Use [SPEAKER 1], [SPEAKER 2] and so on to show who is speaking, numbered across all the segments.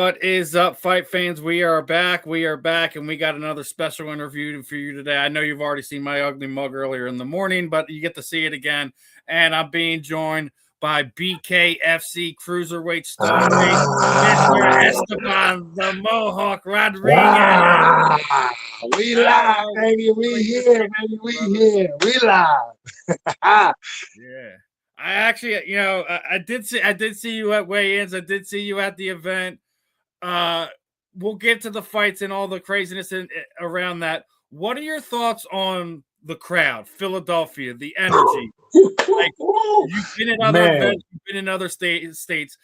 [SPEAKER 1] What is up, fight fans? We are back. And we got another special interview for you today. I know you've already seen my ugly mug earlier in the morning, but you get to see it again. And I'm being joined by BKFC Cruiserweight Stone Mr. Esteban the Mohawk Rodriguez.
[SPEAKER 2] Wow. We live, baby. We here, baby. We here. We live.
[SPEAKER 1] Yeah. I actually, I did see you at weigh-ins. I did see you at the event. We'll get to the fights and all the craziness around that. What are your thoughts on the crowd, Philadelphia, the energy? Like, you've been in other events, you've been in other states.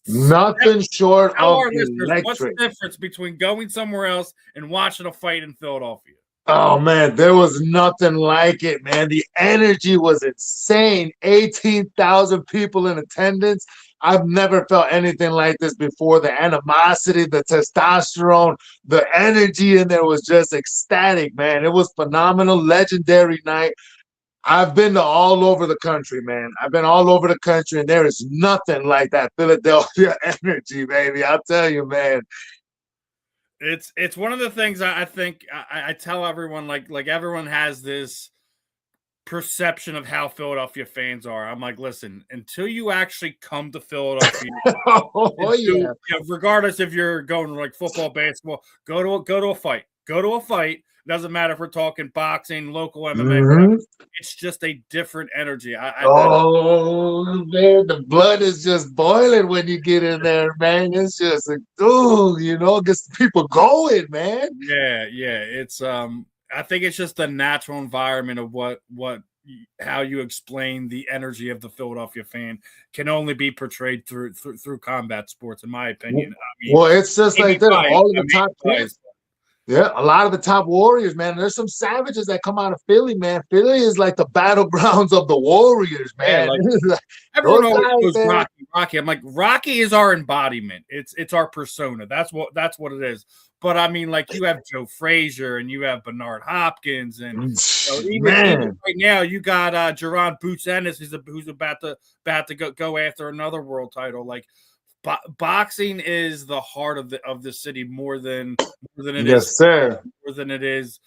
[SPEAKER 2] Nothing short of
[SPEAKER 1] electric. What's the difference between going somewhere else and watching a fight in Philadelphia?
[SPEAKER 2] Oh, man, there was nothing like it, man. The energy was insane. 18,000 people in attendance. I've never felt anything like this before. The animosity, the testosterone, the energy in there was just ecstatic, man. It was phenomenal, legendary night. I've been to all over the country, man. I've been all over the country, and there is nothing like that Philadelphia energy, baby. I'll tell you, man.
[SPEAKER 1] It's one of the things I think I tell everyone, like everyone has this perception of how Philadelphia fans are. I'm like, listen, until you actually come to Philadelphia, regardless if you're going to like football, basketball, go to a fight. Go to a fight. Doesn't matter if we're talking boxing, local MMA. It's just a different energy.
[SPEAKER 2] Man, the blood is just boiling when you get in there, man. It's just like, gets people going, man.
[SPEAKER 1] Yeah. It's I think it's just the natural environment of how you explain the energy of the Philadelphia fan can only be portrayed through combat sports, in my opinion.
[SPEAKER 2] It's just like that. All of the top players. Yeah, a lot of the top warriors, man. There's some savages that come out of Philly, man. Philly is like the battlegrounds of the warriors, man.
[SPEAKER 1] Yeah, everyone always goes Rocky. I'm like, Rocky is our embodiment. It's our persona. That's what it is. But I mean, like, you have Joe Frazier and you have Bernard Hopkins, and even right now you got Jerron Boots Ennis, who's about to go after another world title. Like, boxing is the heart of the city more than it is.
[SPEAKER 2] Sir.
[SPEAKER 1] More than it is,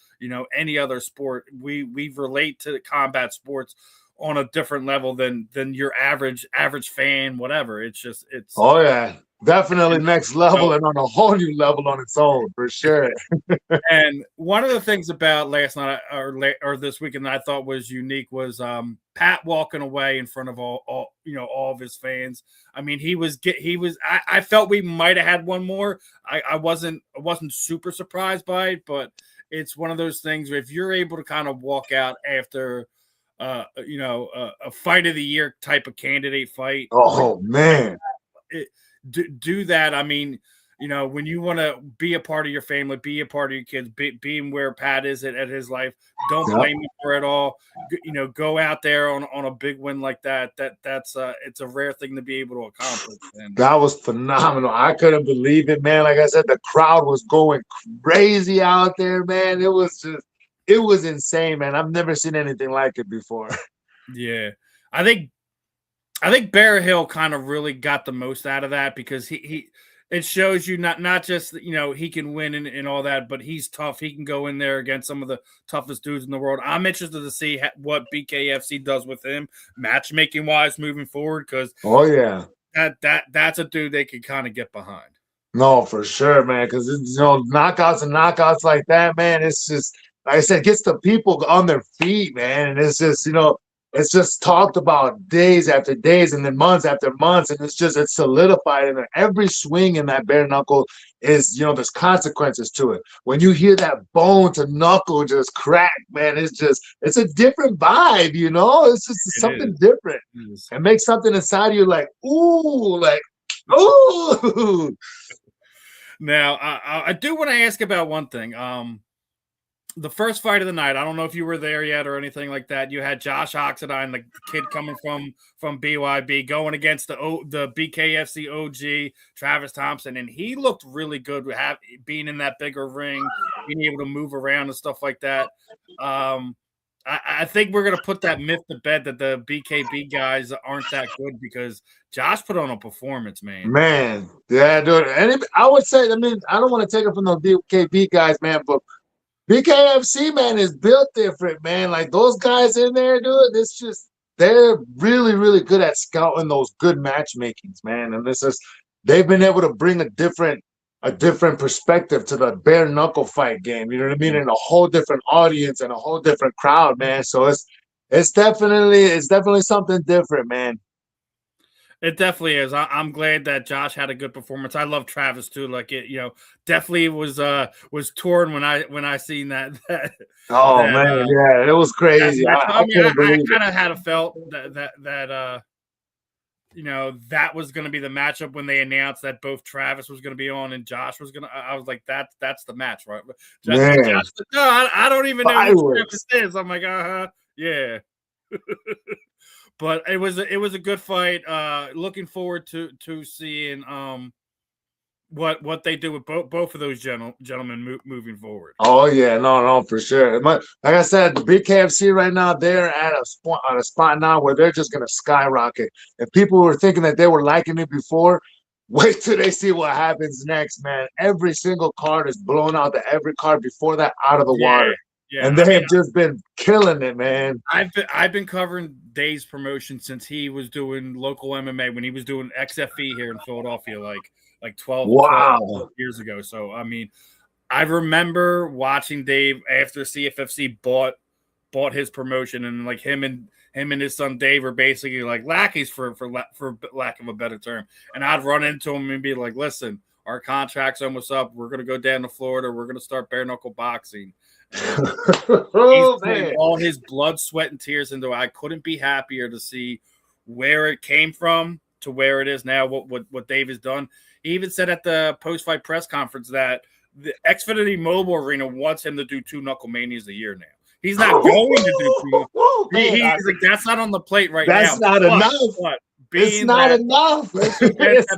[SPEAKER 1] any other sport. We relate to combat sports on a different level than your average fan, whatever. It's
[SPEAKER 2] oh yeah, definitely next level and on a whole new level on its own, for sure.
[SPEAKER 1] And one of the things about last night or this weekend that I thought was unique was Pat walking away in front of all of his fans. I mean, I felt we might have had one more. I wasn't super surprised by it, but it's one of those things where if you're able to kind of walk out after a fight of the year type of candidate fight.
[SPEAKER 2] Oh, man.
[SPEAKER 1] Do that. I mean, when you want to be a part of your family, be a part of your kids, being where Pat is at his life, don't blame him for it all. Go out there on a big win like that. That's it's a rare thing to be able to accomplish. And
[SPEAKER 2] that was phenomenal. I couldn't believe it, man. Like I said, the crowd was going crazy out there, man. It was insane, man. I've never seen anything like it before.
[SPEAKER 1] Yeah, I think Bear Hill kind of really got the most out of that because it shows you not just he can win and all that, but he's tough. He can go in there against some of the toughest dudes in the world. I'm interested to see what BKFC does with him matchmaking wise moving forward, because that's a dude they could kind of get behind.
[SPEAKER 2] No, for sure, man, because knockouts like that, man. It's just, like I said, gets the people on their feet, man, and it's just it's just talked about days after days and then months after months, and it's solidified. And every swing in that bare knuckle is, there's consequences to it. When you hear that bone to knuckle just crack, man, it's a different vibe, It's just something different. It makes something inside of you like, ooh, like, ooh.
[SPEAKER 1] Now, I do want to ask about one thing. The first fight of the night, I don't know if you were there yet or anything like that. You had Josh Oxidine, the kid coming from BYB, going against the BKFC OG, Travis Thompson, and he looked really good being in that bigger ring, being able to move around and stuff like that. I think we're gonna put that myth to bed that the BKB guys aren't that good because Josh put on a performance, man.
[SPEAKER 2] Man, yeah, dude. And I would say, I mean, I don't want to take it from the BKB guys, man, but BKFC, man, is built different, man. Like those guys in there, dude, it's just they're really, really good at scouting those good matchmakings, man. And this is they've been able to bring a different perspective to the bare knuckle fight game. You know what I mean? And a whole different audience and a whole different crowd, man. So it's definitely something different, man.
[SPEAKER 1] It definitely is. I'm glad that Josh had a good performance. I love Travis too. Like it, definitely was torn when I seen that.
[SPEAKER 2] Oh man, yeah, it was crazy.
[SPEAKER 1] I kind of had a felt that that was going to be the matchup when they announced that both Travis was going to be on and Josh was going to. I was like, that's the match, right? Josh like, no, I don't even know who Travis is. I'm like, yeah. But it was a good fight. Looking forward to seeing what they do with both of those gentlemen moving forward.
[SPEAKER 2] Oh yeah, no, for sure. Like I said, the BKFC right now they're at a spot now where they're just gonna skyrocket. If people were thinking that they were liking it before, wait till they see what happens next, man. Every single card is blown out. Every card before that out of the water. Yeah, and they have just been killing it, man.
[SPEAKER 1] I've been covering Dave's promotion since he was doing local MMA when he was doing XFE here in Philadelphia, like 12 years ago. So I mean, I remember watching Dave after CFFC bought his promotion, and like him and his son Dave were basically like lackeys for lack of a better term. And I'd run into him and be like, "Listen, our contract's almost up. We're gonna go down to Florida. We're gonna start bare knuckle boxing." He's putting all his blood, sweat, and tears into it. I couldn't be happier to see where it came from to where it is now. What Dave has done. He even said at the post-fight press conference that the Xfinity Mobile Arena wants him to do 2 Knuckle Manias a year now. He's not going to do 2. He's like, that's not on the plate right now.
[SPEAKER 2] That's not enough. It's not enough.
[SPEAKER 1] It's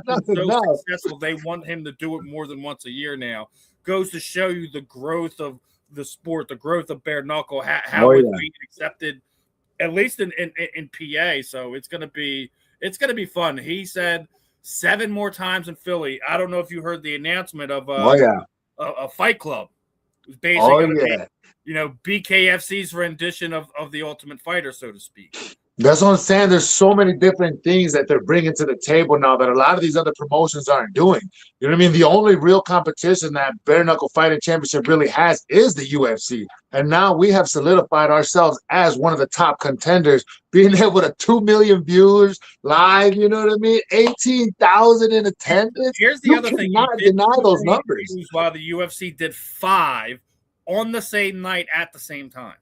[SPEAKER 1] not enough. Successful, they want him to do it more than once a year now. Goes to show you the growth of the sport, the growth of bare knuckle, how it's being accepted, at least in PA. So it's gonna be fun. He said 7 more times in Philly. I don't know if you heard the announcement of a fight club. It was basically BKFC's rendition of the Ultimate Fighter, so to speak.
[SPEAKER 2] That's what I'm saying. There's so many different things that they're bringing to the table now that a lot of these other promotions aren't doing. You know what I mean? The only real competition that Bare Knuckle Fighting Championship really has is the UFC. And now we have solidified ourselves as one of the top contenders, being able to 2 million viewers live, you know what I mean? 18,000 in attendance.
[SPEAKER 1] Here's the other thing. You
[SPEAKER 2] cannot deny those numbers.
[SPEAKER 1] While the UFC did 5 on the same night at the same time.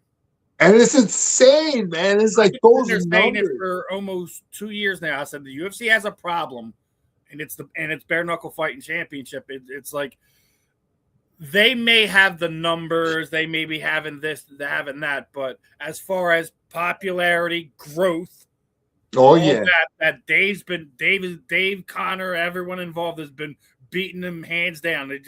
[SPEAKER 2] And it's insane, man. It's like those
[SPEAKER 1] numbers. Saying it for almost 2 years now. I said the UFC has a problem, and it's Bare Knuckle Fighting Championship. It's like they may have the numbers, they may be having this, having that, but as far as popularity, growth, that Dave Connor, everyone involved has been beating them hands down. They've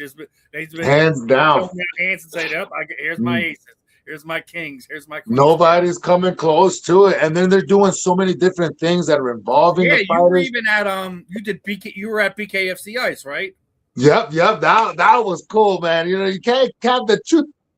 [SPEAKER 1] been
[SPEAKER 2] hands down,
[SPEAKER 1] hands and say, "Up, here's my aces." Here's my kings. Here's my queens.
[SPEAKER 2] Nobody's coming close to it, and then they're doing so many different things that are involving the fighters.
[SPEAKER 1] You were even at you were at BKFC Ice, right?
[SPEAKER 2] Yep. That was cool, man. You know, you can't have the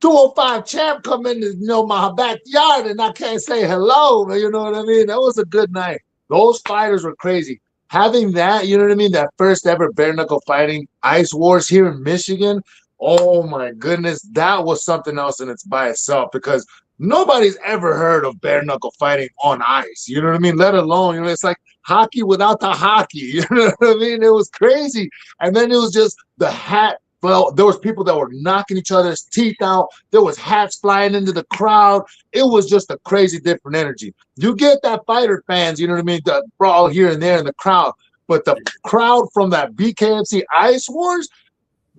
[SPEAKER 2] 205 champ come in my backyard and I can't say hello. You know what I mean? That was a good night. Those fighters were crazy. Having that, you know what I mean? That first ever bare knuckle fighting Ice Wars here in Michigan. Oh my goodness, that was something else and it's by itself because nobody's ever heard of bare knuckle fighting on ice. You know what I mean? Let alone, it's like hockey without the hockey. You know what I mean? It was crazy. And then it was just the hat. Well, there was people that were knocking each other's teeth out. There was hats flying into the crowd. It was just a crazy different energy. You get that fighter fans, you know what I mean? The brawl here and there in the crowd. But the crowd from that BKFC Ice Wars,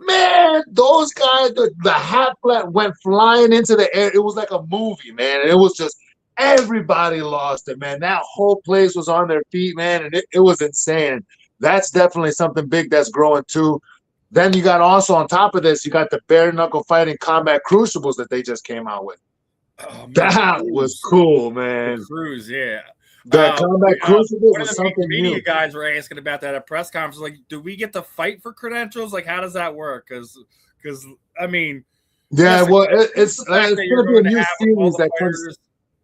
[SPEAKER 2] man, those guys, the hat flat went flying into the air. It was like a movie, man. And it was just everybody lost it, man. That whole place was on their feet, man, and it was insane. That's definitely something big that's growing too. Then you got also on top of this, you got the bare knuckle fighting combat crucibles that they just came out with.
[SPEAKER 1] Oh man, the
[SPEAKER 2] That was
[SPEAKER 1] cruise,
[SPEAKER 2] cool,
[SPEAKER 1] the
[SPEAKER 2] man.
[SPEAKER 1] cruise, yeah.
[SPEAKER 2] The combat crucibles
[SPEAKER 1] One of
[SPEAKER 2] was
[SPEAKER 1] the
[SPEAKER 2] something
[SPEAKER 1] media
[SPEAKER 2] new.
[SPEAKER 1] guys were asking about that at press conference. Like, do we get to fight for credentials? Like, how does that work? Because I mean,
[SPEAKER 2] Yeah,
[SPEAKER 1] listen,
[SPEAKER 2] well,
[SPEAKER 1] just the fact
[SPEAKER 2] it's
[SPEAKER 1] that you're
[SPEAKER 2] going to be a
[SPEAKER 1] going to
[SPEAKER 2] new
[SPEAKER 1] have all
[SPEAKER 2] series
[SPEAKER 1] the
[SPEAKER 2] that comes.
[SPEAKER 1] fighters,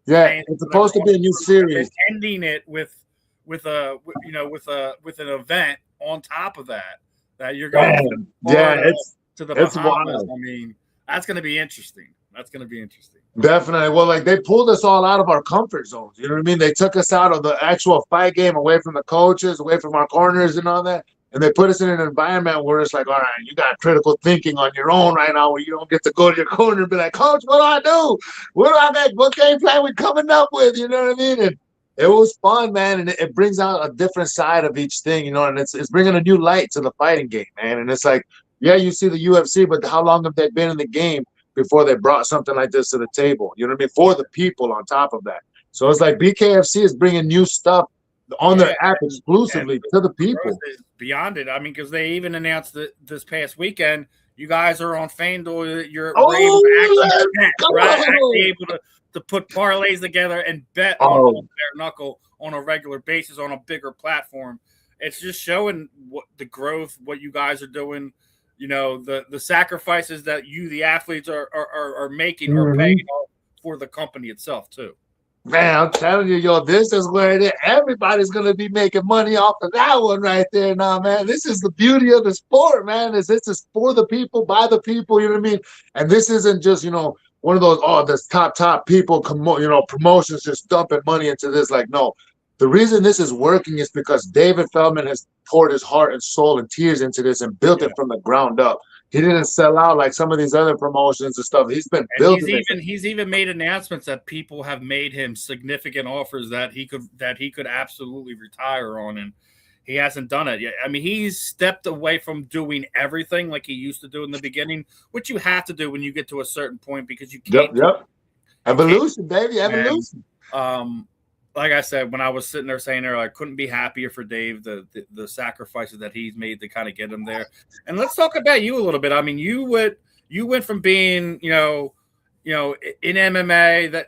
[SPEAKER 2] Yeah,
[SPEAKER 1] fans,
[SPEAKER 2] it's
[SPEAKER 1] whatever,
[SPEAKER 2] supposed to
[SPEAKER 1] on
[SPEAKER 2] be a
[SPEAKER 1] the
[SPEAKER 2] new
[SPEAKER 1] cruise, and then
[SPEAKER 2] series.
[SPEAKER 1] ending it with a with an event on top of that, that you're going from
[SPEAKER 2] Man, yeah,
[SPEAKER 1] Florida to the
[SPEAKER 2] it's
[SPEAKER 1] Bahamas.
[SPEAKER 2] wild.
[SPEAKER 1] I mean, that's going to be interesting. That's going to be interesting.
[SPEAKER 2] Definitely. Well, like they pulled us all out of our comfort zones. You know what I mean? They took us out of the actual fight game, away from the coaches, away from our corners and all that. And they put us in an environment where it's like, all right, you got critical thinking on your own right now, where you don't get to go to your corner and be like, Coach, what do I do? What do I make? What game plan we coming up with? You know what I mean? And it was fun, man. And it brings out a different side of each thing, you know, and it's bringing a new light to the fighting game, man. And it's like, yeah, you see the UFC, but how long have they been in the game before they brought something like this to the table? You know what I mean? For the people on top of that. So it's like BKFC is bringing new stuff on
[SPEAKER 1] Yeah,
[SPEAKER 2] their app
[SPEAKER 1] and
[SPEAKER 2] exclusively to the
[SPEAKER 1] the growth
[SPEAKER 2] people.
[SPEAKER 1] is beyond it. I mean, because they even announced that this past weekend, you guys are on FanDuel. Were able to
[SPEAKER 2] Oh,
[SPEAKER 1] actually
[SPEAKER 2] let's
[SPEAKER 1] bet, right? Actually
[SPEAKER 2] go.
[SPEAKER 1] able to put parlays together and bet on
[SPEAKER 2] Oh,
[SPEAKER 1] bare knuckle on a regular basis on a bigger platform. It's just showing what the growth, what you guys are doing. You know, the sacrifices that you, the athletes, are making, are paying
[SPEAKER 2] mhm.
[SPEAKER 1] off for the company itself too.
[SPEAKER 2] Man, I'm telling you, yo, this is where it is. Everybody's gonna be making money off of that one right there now, man. This is the beauty of the sport, man. Is this is for the people, by the people, you know what I mean? And this isn't just, one of those, oh, this top people, promotions just dumping money into this. Like, no. The reason this is working is because David Feldman has poured his heart and soul and tears into this and built
[SPEAKER 1] Yeah.
[SPEAKER 2] it from the ground up. He didn't sell out like some of these other promotions and stuff. He's been
[SPEAKER 1] And
[SPEAKER 2] building this.
[SPEAKER 1] he's even made announcements that people have made him significant offers that he could absolutely retire on, and he hasn't done it yet. I mean, he's stepped away from doing everything like he used to do in the beginning, which you have to do when you get to a certain point because you
[SPEAKER 2] Yep,
[SPEAKER 1] can't do
[SPEAKER 2] yep.
[SPEAKER 1] you can't.
[SPEAKER 2] Evolution, baby,
[SPEAKER 1] And
[SPEAKER 2] evolution.
[SPEAKER 1] like I said, when I was sitting there saying there, I couldn't be happier for Dave, the sacrifices that he's made to kind of get him there. And let's talk about you a little bit. I mean, you went from being, in MMA that,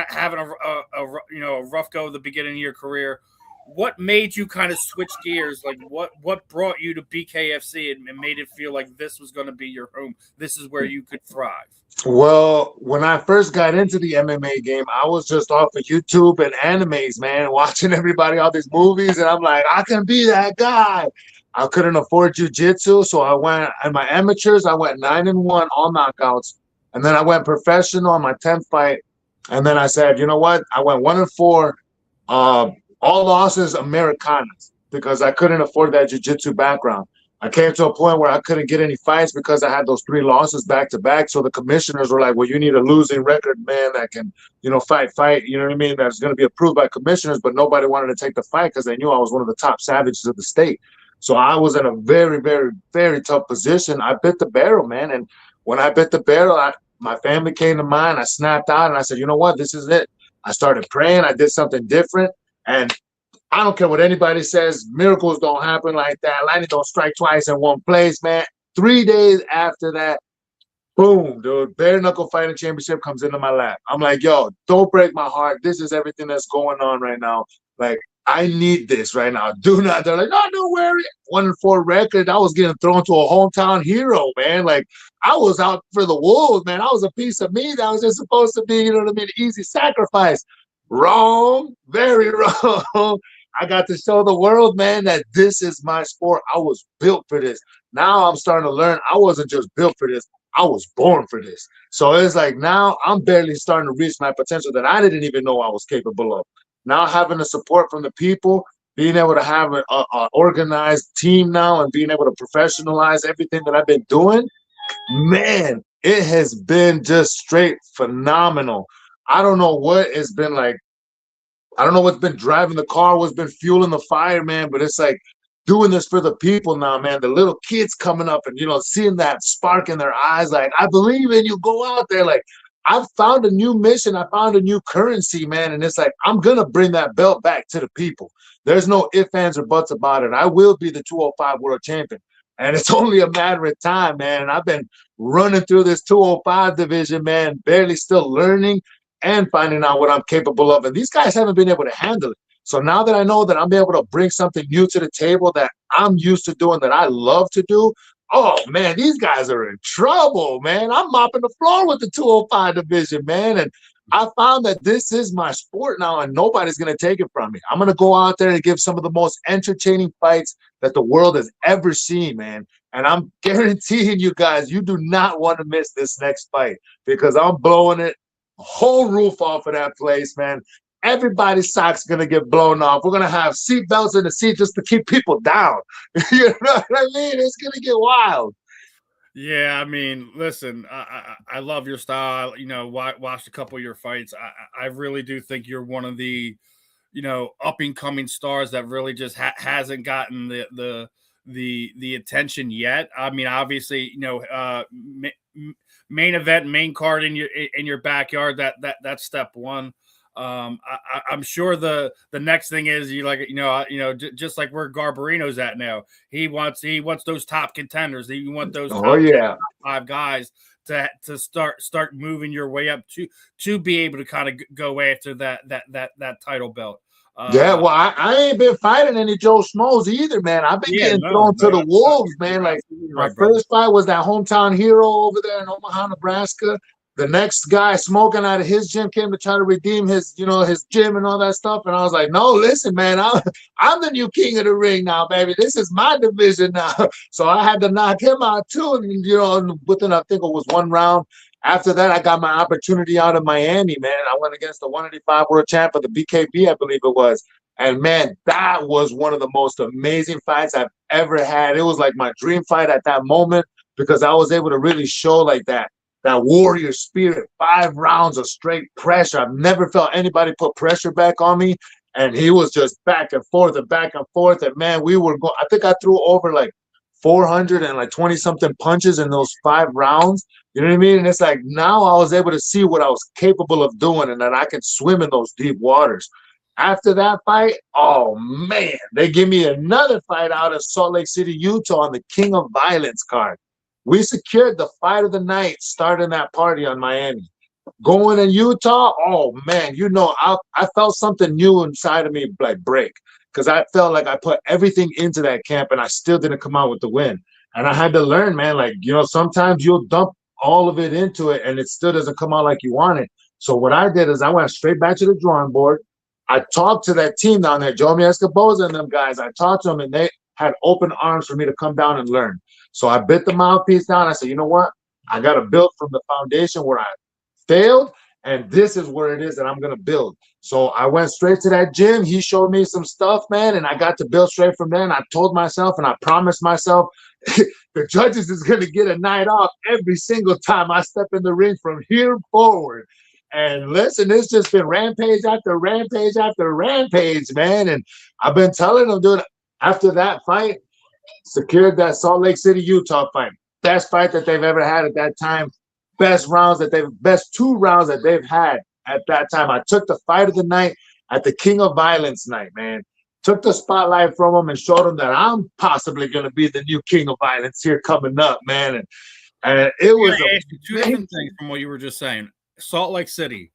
[SPEAKER 1] having a rough go at the beginning of your career. What made you kind of switch gears? Like what brought you to BKFC and made it feel like this was going to be your home? This is where you could thrive.
[SPEAKER 2] Well, when I first got into the MMA game, I was just off of YouTube and animes, man, watching everybody, all these movies, and I'm like, I can be that guy. I couldn't afford jujitsu, so I went in my amateurs. I went 9-1, all knockouts, and then I went professional on my 10th fight. And then I said, you know what? I went 1-4, all losses Americanas because I couldn't afford that jujitsu background. I came to a point where I couldn't get any fights because I had those 3 losses back to back. So the commissioners were like, well, you need a losing record man that can, fight, you know what I mean? That's going to be approved by commissioners, but nobody wanted to take the fight because they knew I was one of the top savages of the state. So I was in a very, very, very tough position. I bit the barrel, man. And when I bit the barrel, my family came to mind. I snapped out and I said, you know what? This is it. I started praying. I did something different. And I don't care what anybody says. Miracles don't happen like that. Lightning don't strike twice in one place, man. 3 days after that, boom, dude, bare knuckle fighting championship comes into my lap. I'm like, yo, don't break my heart. This is everything that's going on right now. Like, I need this right now. Do not. They're like, no, don't worry. 1-4 record. I was getting thrown to a hometown hero, man. Like, I was out for the wolves, man. I was a piece of me that was just supposed to be, you know what I mean, easy sacrifice. Wrong, very wrong. I got to show the world, man, that this is my sport. I was built for this. Now I'm starting to learn I wasn't just built for this. I was born for this. So it's like now I'm barely starting to reach my potential that I didn't even know I was capable of. Now having the support from the people, being able to have an organized team now and being able to professionalize everything that I've been doing, man, it has been just straight phenomenal. I don't know what it's been like. I don't know what's been driving the car, what's been fueling the fire, man, but it's like doing this for the people now, man. The little kids coming up and, seeing that spark in their eyes, like, I believe in you, go out there. Like, I've found a new mission. I found a new currency, man. And it's like, I'm going to bring that belt back to the people. There's no ifs, ands, or buts about it. I will be the 205 world champion. And it's only a matter of time, man. And I've been running through this 205 division, man, barely still learning and finding out what I'm capable of. And these guys haven't been able to handle it. So now that I know that I'm able to bring something new to the table that I'm used to doing, that I love to do, oh, man, these guys are in trouble, man. I'm mopping the floor with the 205 division, man. And I found that this is my sport now, and nobody's going to take it from me. I'm going to go out there and give some of the most entertaining fights that the world has ever seen, man. And I'm guaranteeing you guys, you do not want to miss this next fight, because I'm blowing it whole roof off of that place, man. Everybody's socks going to get blown off. We're going to have seat belts in the seat just to keep people down. You know what I mean? It's going to get wild.
[SPEAKER 1] Yeah, I mean, listen, I love your style. You know, watched a couple of your fights. I really do think you're one of the, you know, up and coming stars that really just hasn't gotten the attention yet. I mean, obviously, you know, main event, main card in your backyard. That's step one. I'm sure the next thing is just like where Garbarino's at now. He wants those top contenders. He wants those top 5 guys to start moving your way up to be able to kind of go after that title belt.
[SPEAKER 2] Well, I ain't been fighting any Joe Schmoes either, man. I've been getting thrown to the wolves, man. Like my first fight was that hometown hero over there in Omaha, Nebraska. The next guy smoking out of his gym came to try to redeem his, you know, his gym and all that stuff. And I was like, no, listen, man, I'm the new king of the ring now, baby. This is my division now. So I had to knock him out too. And, you know, within, I think it was 1 round. After that, I got my opportunity out of Miami, man. I went against the 185 world champ of the BKB, I believe it was. And, man, that was one of the most amazing fights I've ever had. It was like my dream fight at that moment, because I was able to really show like that warrior spirit, 5 rounds of straight pressure. I've never felt anybody put pressure back on me. And he was just back and forth and back and forth. And, man, we were going – I think I threw over like 420-something punches in those 5 rounds. You know what I mean? And it's like now I was able to see what I was capable of doing, and that I could swim in those deep waters. After that fight, oh, man, they give me another fight out of Salt Lake City, Utah on the King of Violence card. We secured the fight of the night starting that party on Miami. Going in Utah, oh, man, you know, I felt something new inside of me like break, because I felt like I put everything into that camp and I still didn't come out with the win. And I had to learn, man, like, you know, sometimes you'll dump all of it into it and it still doesn't come out like you want it. So what I did is I went straight back to the drawing board. I talked to that team down there, Joe Escoboza and them guys. I talked to them, and they had open arms for me to come down and learn. So I bit the mouthpiece down. I said, you know what? I got to build from the foundation where I failed, and this is where it is that I'm going to build. So I went straight to that gym. He showed me some stuff, man, and I got to build straight from there. And I told myself and I promised myself the judges is going to get a night off every single time I step in the ring from here forward. And listen, it's just been rampage after rampage after rampage, man. And I've been telling them, dude, after that fight, secured that Salt Lake City, Utah fight. Best fight that they've ever had at that time. Best 2 rounds that they've had at that time. I took the fight of the night at the King of Violence night, man. Took the spotlight from them and showed them that I'm possibly going to be the new King of Violence here coming up, man. And it was
[SPEAKER 1] two different things from what you were just saying. Salt Lake City,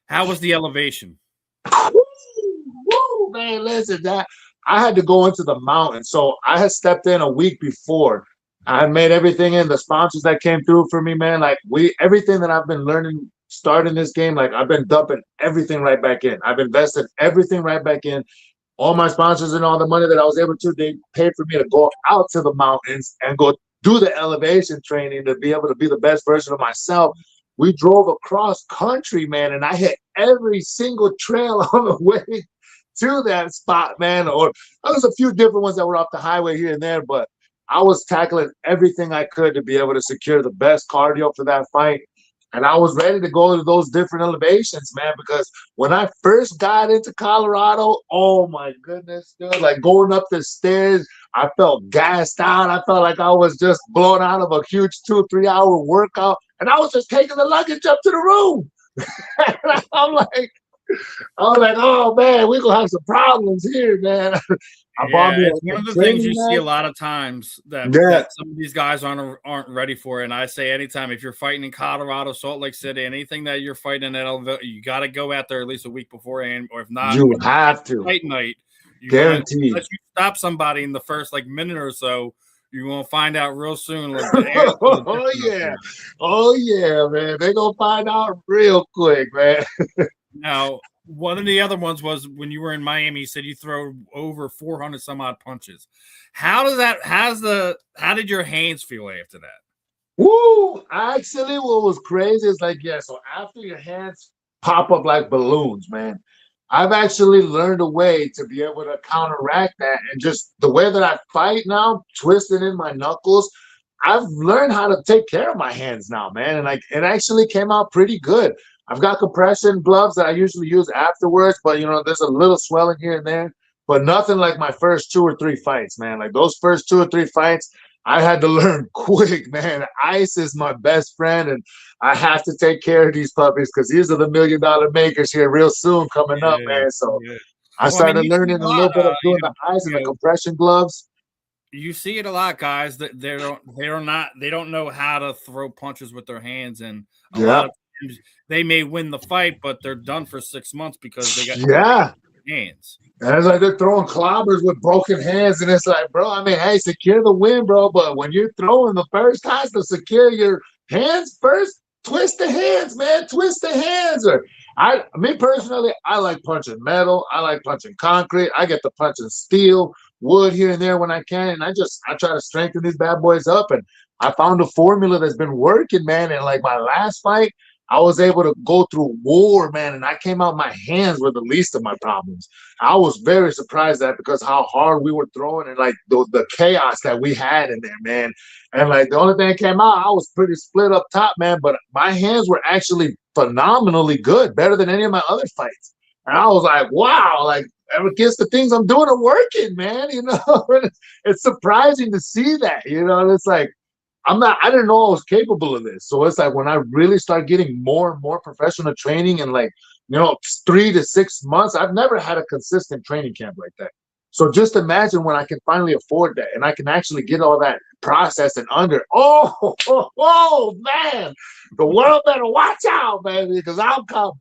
[SPEAKER 1] how was the elevation?
[SPEAKER 2] Woo, man, listen, that I had to go into the mountain. So I had stepped in a week before. I had made everything in. The sponsors that came through for me, man, like everything that I've been learning starting this game, like I've been dumping everything right back in. I've invested everything right back in. All my sponsors and all the money that I was able to, they paid for me to go out to the mountains and go do the elevation training to be able to be the best version of myself. We drove across country, man, and I hit every single trail on the way to that spot, man. Or there was a few different ones that were off the highway here and there, but I was tackling everything I could to be able to secure the best cardio for that fight. And I was ready to go to those different elevations, man, because when I first got into Colorado, oh my goodness, dude, like going up the stairs, I felt gassed out. I felt like I was just blown out of a huge 2-3 hour workout. And I was just taking the luggage up to the room. I'm like, oh man, we're gonna have some problems here, man. I bought
[SPEAKER 1] Yeah,
[SPEAKER 2] me
[SPEAKER 1] it's
[SPEAKER 2] a
[SPEAKER 1] one of the things
[SPEAKER 2] training
[SPEAKER 1] you see a
[SPEAKER 2] mat.
[SPEAKER 1] lot of times that
[SPEAKER 2] Yeah,
[SPEAKER 1] some of these guys aren't ready for. And I say anytime if you're fighting in Colorado, Salt Lake City, anything that you're fighting at Elville, you got to go out there at least a week beforehand, or if not,
[SPEAKER 2] you
[SPEAKER 1] when
[SPEAKER 2] have to.
[SPEAKER 1] fight night, you're gonna
[SPEAKER 2] Guaranteed.
[SPEAKER 1] unless you stop somebody in the first like minute or so, you're gonna find out real soon. Like the air is a little
[SPEAKER 2] Oh
[SPEAKER 1] different up
[SPEAKER 2] yeah.
[SPEAKER 1] there.
[SPEAKER 2] Oh yeah, man. They gonna find out real quick, man.
[SPEAKER 1] Now, one of the other ones was when you were in Miami, you said you throw over 400 some odd punches. How does that, how did your hands feel after that?
[SPEAKER 2] Woo! Actually, what was crazy is like, yeah, so after your hands pop up like balloons, man, I've actually learned a way to be able to counteract that. And just the way that I fight now, twisting in my knuckles, I've learned how to take care of my hands now, man. And like it actually came out pretty good. I've got compression gloves that I usually use afterwards, but you know, there's a little swelling here and there, but nothing like my first 2 or 3 fights, man. Like those first 2 or 3 fights, I had to learn quick, man. Ice is my best friend, and I have to take care of these puppies because these are the $1 million makers here real soon coming up,
[SPEAKER 1] Yeah,
[SPEAKER 2] man. So
[SPEAKER 1] yeah.
[SPEAKER 2] I
[SPEAKER 1] Well, I mean,
[SPEAKER 2] started
[SPEAKER 1] you see
[SPEAKER 2] learning
[SPEAKER 1] a
[SPEAKER 2] a
[SPEAKER 1] lot,
[SPEAKER 2] little bit of doing the ice and the compression gloves.
[SPEAKER 1] you see it a lot, guys, that they don't know how to throw punches with their hands, and a lot
[SPEAKER 2] Yeah,
[SPEAKER 1] of times they may win the fight, but they're done for 6 months because they got
[SPEAKER 2] yeah.
[SPEAKER 1] hands.
[SPEAKER 2] And it's like they're throwing clobbers with broken hands, and it's like, bro, I mean, hey, secure the win, bro. But when you're throwing the first time to secure your hands first, twist the hands, man. Twist the hands. Or me personally, I like punching metal. I like punching concrete. I get to punching steel, wood here and there when I can. And I try to strengthen these bad boys up. And I found a formula that's been working, man. And like my last fight, I was able to go through war, man, and I came out my hands were the least of my problems. I was very surprised at because how hard we were throwing and like the chaos that we had in there, man. And like the only thing that came out, I was pretty split up top, man, but my hands were actually phenomenally good, better than any of my other fights. And I was like, wow, like against the things I'm doing are working, man. You know, it's surprising to see that, you know, and it's like, I didn't know I was capable of this. So it's like when I really start getting more and more professional training and like, you know, 3 to 6 months, I've never had a consistent training camp like that. So just imagine when I can finally afford that and I can actually get all that processed and under. Oh, man, the world better watch out, baby, because I'm coming.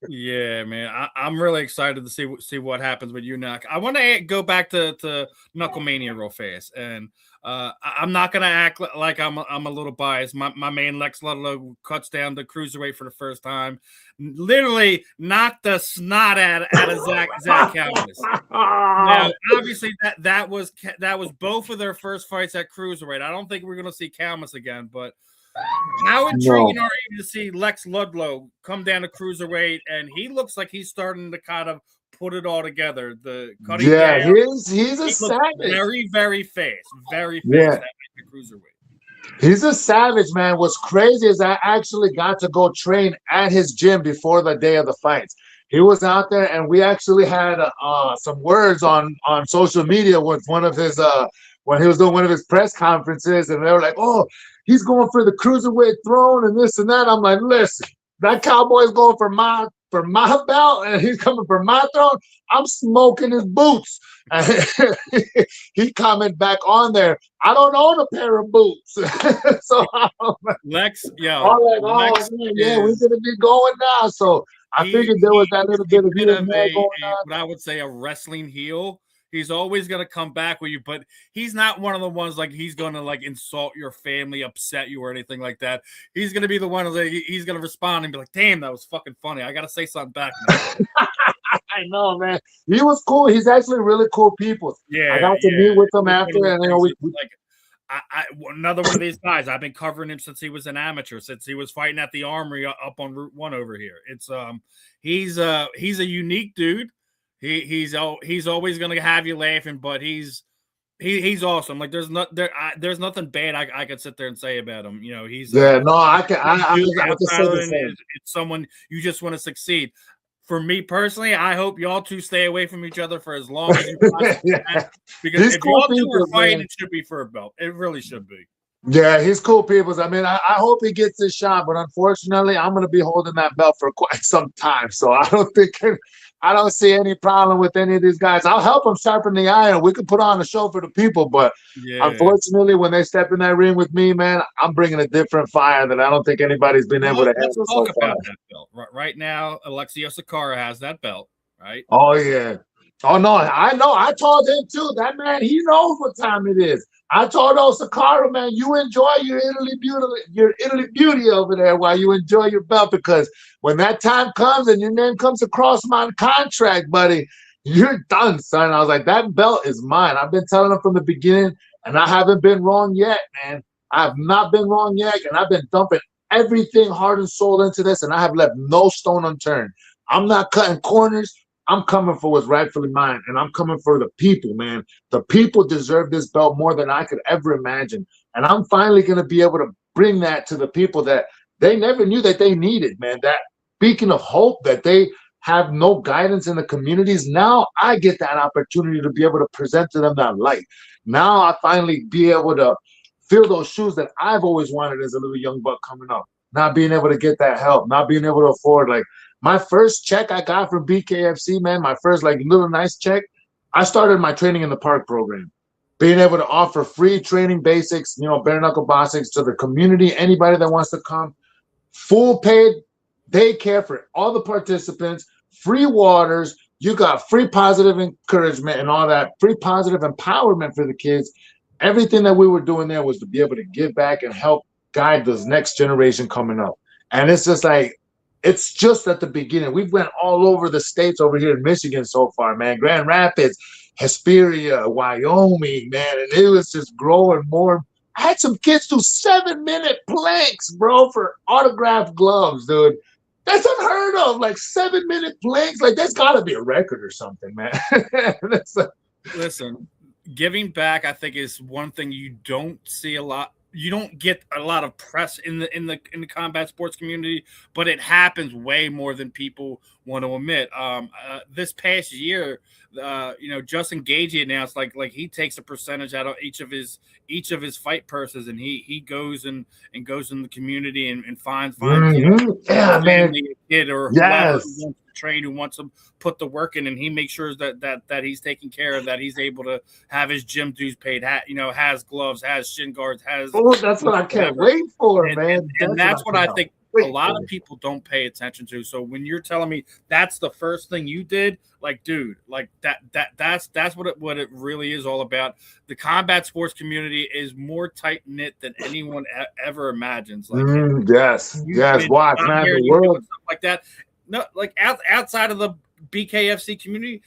[SPEAKER 1] Yeah, man, I'm really excited to see what happens with you now. I want to go back to Knucklemania real fast, and I'm not gonna act like I'm a little biased. My man Lex Ludlow cuts down the cruiserweight for the first time, literally knocked the snot out of Zac Cavender. Now, obviously, that was both of their first fights at cruiserweight. I don't think we're gonna see Calmus again, but how intriguing are you to see Lex Ludlow come down to cruiserweight, and he looks like he's starting to kind of put it all together. The cutting down,
[SPEAKER 2] he's a savage.
[SPEAKER 1] Very, very fast,
[SPEAKER 2] Yeah.
[SPEAKER 1] at the cruiserweight.
[SPEAKER 2] He's a savage, man. What's crazy is I actually got to go train at his gym before the day of the fights. He was out there, and we actually had some words on social media with one of his when he was doing one of his press conferences, and they were like, "Oh, he's going for the cruiserweight throne and this and that." I'm like, "Listen, that cowboy's going for my belt, and he's coming for my throne. I'm smoking his boots." He commented back on there, "I don't own a pair of boots." So
[SPEAKER 1] Lex,
[SPEAKER 2] I'm like, Lex, man, yeah, we're gonna be going now. So I figured there was that little bit of here and there going on.
[SPEAKER 1] What I would say a wrestling heel. He's always going to come back with you, but he's not one of the ones like he's going to like insult your family, upset you, or anything like that. He's going to be the one that he's going to respond and be like, "Damn, that was fucking funny. I got to say something back now."
[SPEAKER 2] I know, man. He was cool. He's actually really cool people.
[SPEAKER 1] Yeah,
[SPEAKER 2] I got to meet with him after, and you know, we
[SPEAKER 1] like another one of these guys. I've been covering him since he was an amateur, since he was fighting at the Armory up on Route 1 over here. It's he's a unique dude. He's always going to have you laughing, but he's awesome. Like there's nothing bad I could sit there and say about him. You know, he's
[SPEAKER 2] I can say the same.
[SPEAKER 1] It's someone you just want to succeed. For me personally, I hope y'all two stay away from each other for as long as you possibly can, because
[SPEAKER 2] He's
[SPEAKER 1] if
[SPEAKER 2] cool
[SPEAKER 1] y'all two
[SPEAKER 2] people,
[SPEAKER 1] are fighting,
[SPEAKER 2] man.
[SPEAKER 1] it should be for a belt. It really should be.
[SPEAKER 2] Yeah, he's cool people. I mean, I hope he gets his shot, but unfortunately, I'm going to be holding that belt for quite some time. So I don't think I don't see any problem with any of these guys. I'll help them sharpen the iron. We can put on a show for the people, but
[SPEAKER 1] Yeah.
[SPEAKER 2] unfortunately, when they step in that ring with me, man, I'm bringing a different fire that I don't think anybody's been able to
[SPEAKER 1] Let's
[SPEAKER 2] handle
[SPEAKER 1] talk
[SPEAKER 2] so far.
[SPEAKER 1] about that belt. Right now, Alexio Sakara has that belt, right?
[SPEAKER 2] Oh yeah. Oh no, I know. I told him too. That man, he knows what time it is. I told Osakara, man, you enjoy your Italy beauty over there while you enjoy your belt, because when that time comes and your name comes across my contract, buddy, you're done, son. I was like, that belt is mine. I've been telling him from the beginning, and I haven't been wrong yet, man. I have not been wrong yet, and I've been dumping everything heart and soul into this, and I have left no stone unturned. I'm not cutting corners. I'm coming for what's rightfully mine, and I'm coming for the people, man. The people deserve this belt more than I could ever imagine. And I'm finally going to be able to bring that to the people that they never knew that they needed, man. That beacon of hope that they have no guidance in the communities. Now I get that opportunity to be able to present to them that light. Now I finally be able to fill those shoes that I've always wanted as a little young buck coming up. Not being able to get that help, not being able to afford, like, my first check I got from BKFC, man, my first like little nice check, I started my training in the park program. Being able to offer free training basics, bare knuckle boxing to the community, anybody that wants to come, full paid daycare for all the participants, free waters, you got free positive encouragement and all that, free positive empowerment for the kids. Everything that we were doing there was to be able to give back and help guide this next generation coming up. And it's just like, it's just at the beginning. We've went all over the states over here in Michigan so far, man. Grand Rapids, Hesperia, Wyoming, man. And it was just growing more. I had some kids do 7-minute planks, bro, for autographed gloves, dude. That's unheard of. Like 7-minute planks. Like, that's got to be a record or something, man.
[SPEAKER 1] Listen, giving back, I think, is one thing you don't see a lot. You don't get a lot of press in the combat sports community, but it happens way more than people want to admit. This past year, Justin Gagey announced like he takes a percentage out of each of his fight purses, and he goes and goes in the community and finds
[SPEAKER 2] yeah, man,
[SPEAKER 1] a kid or whoever who wants to train, who wants to put the work in, and he makes sure that he's taken care of, that he's able to have his gym dues paid, has gloves, has shin guards, has.
[SPEAKER 2] Oh, that's what I can't wait for, man.
[SPEAKER 1] And that's what I think a lot of people don't pay attention to. So when you're telling me that's the first thing you did, like, dude, like that's what it really is all about. The combat sports community is more tight knit than anyone ever imagines. Like,
[SPEAKER 2] yes, watch, man, the world
[SPEAKER 1] stuff like that. No, like outside of the BKFC community,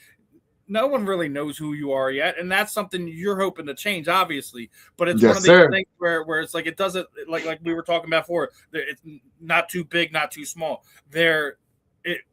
[SPEAKER 1] no one really knows who you are yet, and that's something you're hoping to change, obviously. But it's one of these things where it's like, it doesn't, like we were talking about before. It's not too big, not too small. It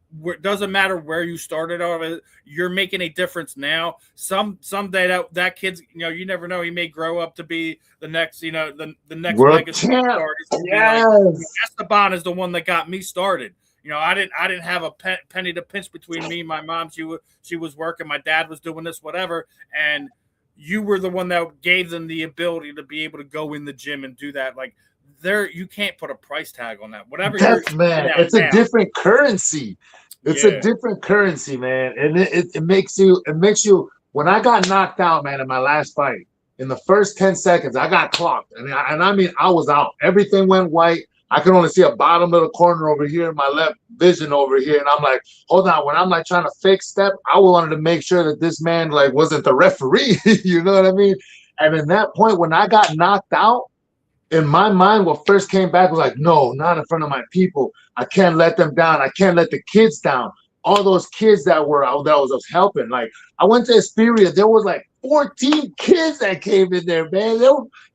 [SPEAKER 1] doesn't matter where you started off. You're making a difference now. Someday that kid's, you never know. He may grow up to be the next, the next
[SPEAKER 2] world
[SPEAKER 1] legacy
[SPEAKER 2] champ.
[SPEAKER 1] Yes. Esteban is the one that got me started. I didn't have a penny to pinch between me and my mom. She was working. My dad was doing this, whatever. And you were the one that gave them the ability to be able to go in the gym and do that. Like, you can't put a price tag on that. Whatever
[SPEAKER 2] it's a different currency. It's a different currency, man. And it makes you, when I got knocked out, man, in my last fight, in the first 10 seconds, I got clocked. And I mean, I was out. Everything went white. I could only see a bottom of the corner over here, my left vision over here. And I'm like, hold on. When I'm like trying to fake step, I wanted to make sure that this man like wasn't the referee. You know what I mean? And in that point, when I got knocked out, in my mind, what first came back was like, no, not in front of my people. I can't let them down. I can't let the kids down. All those kids that was helping. Like, I went to Hesperia. There was like 14 kids that came in there, man.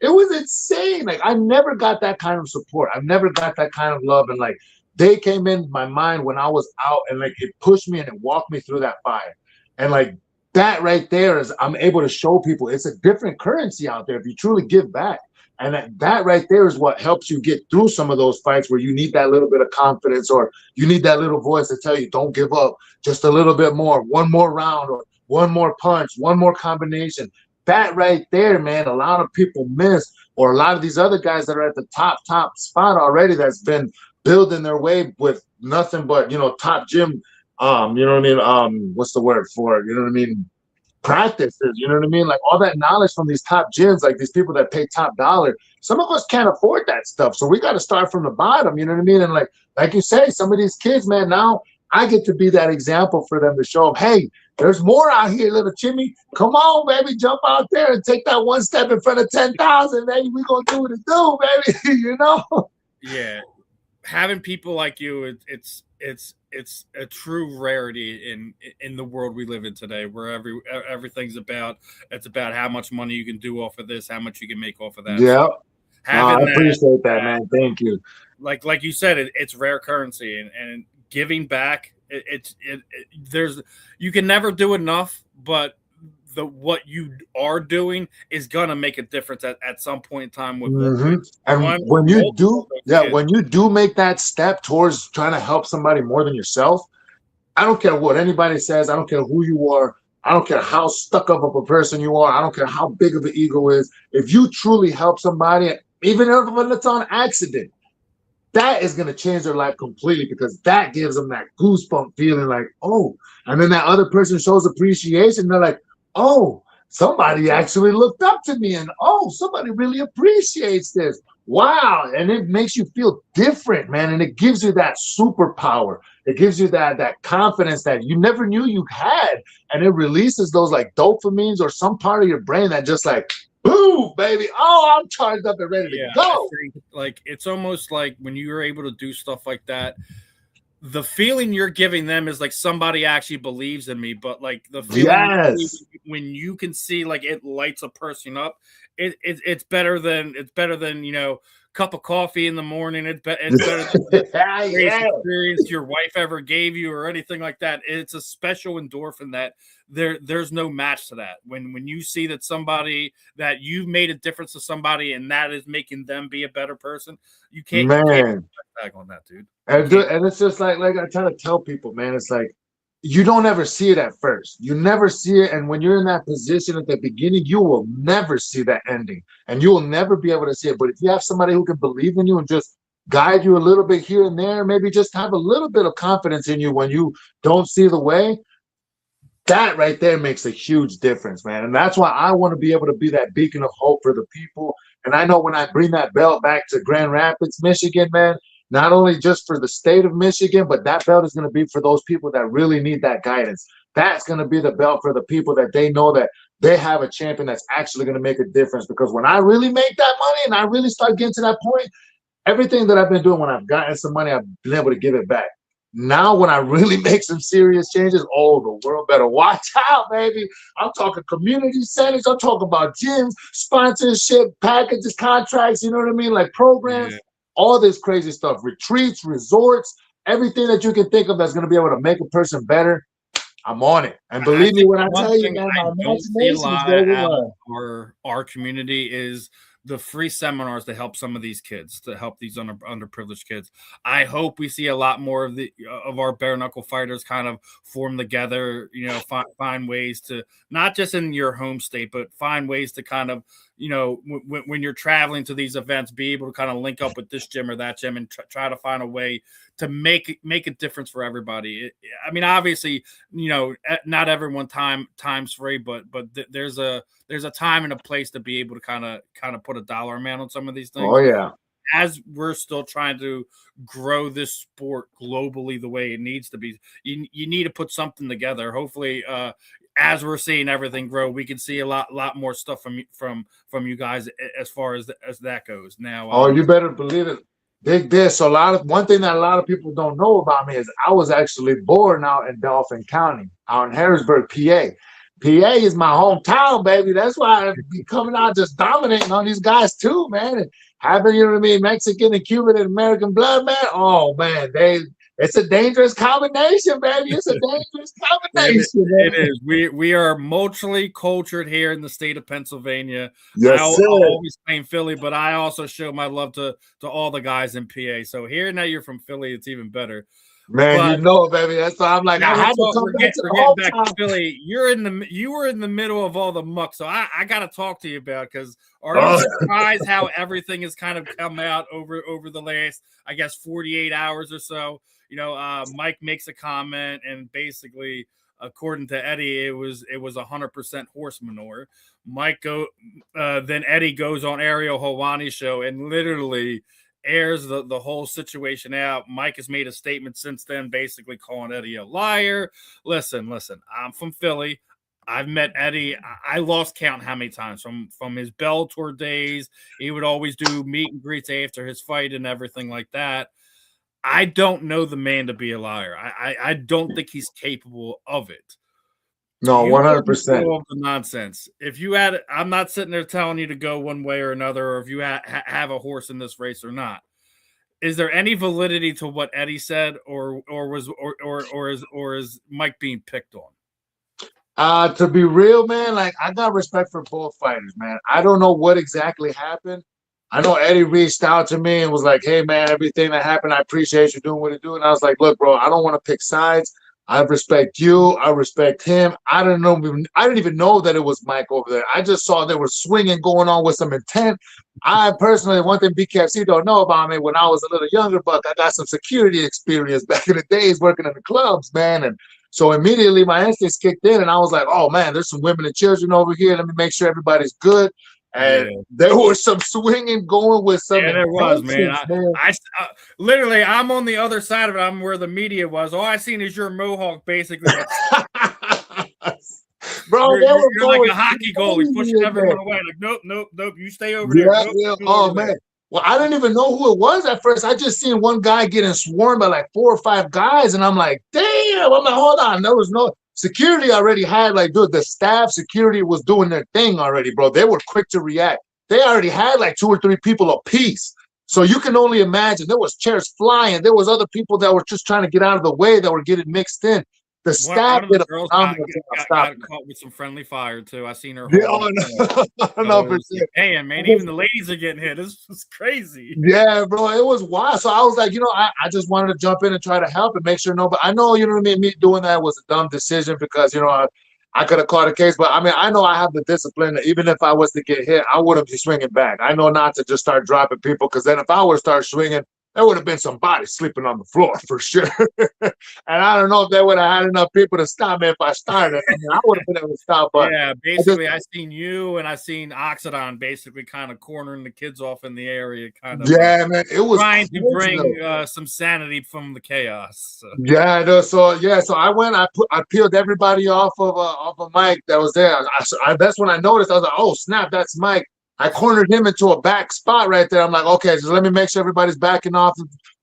[SPEAKER 2] It was insane. Like, I never got that kind of support. I've never got that kind of love. And like, they came in my mind when I was out, and like, it pushed me and it walked me through that fire. And like, that there is, I'm able to show people it's a different currency out there if you truly give back. And that right there is what helps you get through some of those fights where you need that little bit of confidence, or you need that little voice to tell you, don't give up, just a little bit more, one more round, or one more punch, one more combination. That right there, man, a lot of people miss, or a lot of these other guys that are at the top spot already that's been building their way with nothing but, top gym you know what I mean? What's the word for it? You know what I mean? Practices, you know what I mean? Like all that knowledge from these top gyms, like these people that pay top dollar. Some of us can't afford that stuff. So we got to start from the bottom, you know what I mean? And like you say, some of these kids, man, now I get to be that example for them to show them, hey, there's more out here, little Jimmy. Come on, baby, jump out there and take that one step in front of 10,000, baby. We're going to do what it do, baby, you know?
[SPEAKER 1] Yeah. Having people like you, it's a true rarity in the world we live in today, where everything's about how much money you can do off of this, how much you can make off of that.
[SPEAKER 2] Yeah.
[SPEAKER 1] So
[SPEAKER 2] I appreciate that, man. Thank you.
[SPEAKER 1] Like you said, it's rare currency, and giving back. There's you can never do enough, but what you are doing is gonna make a difference at some point in time with
[SPEAKER 2] and when you do make that step towards trying to help somebody more than yourself, I don't care what anybody says, I don't care who you are, I don't care how stuck up of a person you are, I don't care how big of an ego is. If you truly help somebody, even if it's on accident, that is going to change their life completely, because that gives them that goosebump feeling like, oh, and then that other person shows appreciation. They're like, oh, somebody actually looked up to me, and oh, somebody really appreciates this. Wow. And it makes you feel different, man. And it gives you that superpower. It gives you that confidence that you never knew you had. And it releases those like dopamines or some part of your brain that just like, boom, baby. Oh, I'm charged up and ready to go.
[SPEAKER 1] Like it's almost like when you're able to do stuff like that, the feeling you're giving them is like somebody actually believes in me. But like the feeling when you can see like it lights a person up, it's better than cup of coffee in the morning. It's better than the greatest experience your wife ever gave you or anything like that. It's a special endorphin that there's no match to that. When you see that somebody that you've made a difference to somebody and that is making them be a better person, you can't back on that, dude.
[SPEAKER 2] And it's just like I try to tell people, man, it's like you don't ever see it at first. You never see it. And when you're in that position at the beginning, you will never see that ending. And you will never be able to see it. But if you have somebody who can believe in you and just guide you a little bit here and there, maybe just have a little bit of confidence in you when you don't see the way, that right there makes a huge difference, man. And that's why I want to be able to be that beacon of hope for the people. And I know when I bring that belt back to Grand Rapids, Michigan, man, not only just for the state of Michigan, but that belt is going to be for those people that really need that guidance. That's going to be the belt for the people that they know that they have a champion that's actually going to make a difference. Because when I really make that money and I really start getting to that point, everything that I've been doing when I've gotten some money, I've been able to give it back. Now, when I really make some serious changes, oh, the world better watch out, baby. I'm talking community centers. I'm talking about gyms, sponsorship, packages, contracts, you know what I mean? Like programs. Yeah. All this crazy stuff, retreats, resorts, everything that you can think of that's going to be able to make a person better, I'm on it. And believe me when I tell you, man, my imagination is very
[SPEAKER 1] well. Our community is the free seminars to help some of these kids, to help these underprivileged kids. I hope we see a lot more of our bare knuckle fighters kind of form together, find ways to, not just in your home state, but find ways to kind of, when you're traveling to these events, be able to kind of link up with this gym or that gym and try to find a way to make a difference for everybody. I mean, obviously, not everyone time's free, but there's a time and a place to be able to kind of put a dollar amount on some of these things.
[SPEAKER 2] Oh yeah.
[SPEAKER 1] As we're still trying to grow this sport globally the way it needs to be, you need to put something together. Hopefully, as we're seeing everything grow, we can see a lot more stuff from you guys as far as that goes. Now,
[SPEAKER 2] you better believe it. Big this. So one thing that a lot of people don't know about me is I was actually born out in Dauphin County, out in Harrisburg, PA. PA is my hometown, baby. That's why I be coming out just dominating on these guys too, man. And having, you know what I mean, Mexican and Cuban and American blood, man. Oh man, it's a dangerous combination, baby. It's a dangerous combination.
[SPEAKER 1] It is. We are multiply cultured here in the state of Pennsylvania.
[SPEAKER 2] Yes,
[SPEAKER 1] I'll always claim Philly, but I also show my love to all the guys in PA. So hearing that you're from Philly, it's even better.
[SPEAKER 2] Man, baby. That's why I'm like, I had to come back to
[SPEAKER 1] Philly. You were in the middle of all the muck, so I got to talk to you about, because are you surprised how everything has kind of come out over the last, I guess, 48 hours or so? Mike makes a comment, and basically, according to Eddie, it was 100% horse manure. Then Eddie goes on Ariel Helwani's show and literally airs the whole situation out. Mike has made a statement since then, basically calling Eddie a liar. Listen, I'm from Philly. I've met Eddie. I lost count how many times from his Bellator days. He would always do meet and greets after his fight and everything like that. I don't know the man to be a liar. I don't think he's capable of it.
[SPEAKER 2] No, 100%.
[SPEAKER 1] The nonsense. If you had, I'm not sitting there telling you to go one way or another, or if you have a horse in this race or not. Is there any validity to what Eddie said, or is Mike being picked on?
[SPEAKER 2] To be real, man, like I got respect for both fighters, man. I don't know what exactly happened. I know Eddie reached out to me and was like, "Hey, man, everything that happened, I appreciate you doing what you do." And I was like, "Look, bro, I don't want to pick sides. I respect you. I respect him. I didn't even know that it was Mike over there. I just saw there was swinging going on with some intent. I personally, one thing BKFC don't know about me, when I was a little younger buck, I got some security experience back in the days working in the clubs, man. And so immediately my instincts kicked in, and I was like, oh, man, there's some women and children over here. Let me make sure everybody's good. And there was some swinging going with some.
[SPEAKER 1] Yeah, there was, man. I literally, I'm on the other side of it. I'm where the media was. All I seen is your Mohawk, basically.
[SPEAKER 2] Bro,
[SPEAKER 1] you're like a hockey goalie, pushing everyone away. Like, nope. You stay over there. Nope,
[SPEAKER 2] oh, man. Well, I didn't even know who it was at first. I just seen one guy getting swarmed by like 4 or 5 guys, and I'm like, damn. I'm like, hold on. There was no security already had, like, dude, the staff security was doing their thing already, bro. They were quick to react. They already had like 2 or 3 people apiece. So you can only imagine. There was chairs flying. There was other people that were just trying to get out of the way that were getting mixed in. The staff did a phenomenal job.
[SPEAKER 1] Got caught with some friendly fire too. I seen her. Damn, man, even the ladies are getting hit. This was crazy.
[SPEAKER 2] Yeah, bro, it was wild. So I was like, I just wanted to jump in and try to help and make sure nobody. I know, you know what I mean. Me doing that was a dumb decision because I could have caught a case, but I mean, I know I have the discipline that even if I was to get hit, I wouldn't be swinging back. I know not to just start dropping people, because then if I were to start swinging, there would have been some bodies sleeping on the floor for sure. And I don't know if they would have had enough people to stop me if I started. I mean, I would have been able to stop. But
[SPEAKER 1] yeah, basically, I seen you and I seen Oxidon basically kind of cornering the kids off in the area, kind of.
[SPEAKER 2] Yeah, man, it was
[SPEAKER 1] trying to bring some sanity from the chaos. So.
[SPEAKER 2] Yeah, so I went. I peeled everybody off of Mike that was there. That's when I noticed. I was like, oh snap, that's Mike. I cornered him into a back spot right there. I'm like, okay, just let me make sure everybody's backing off.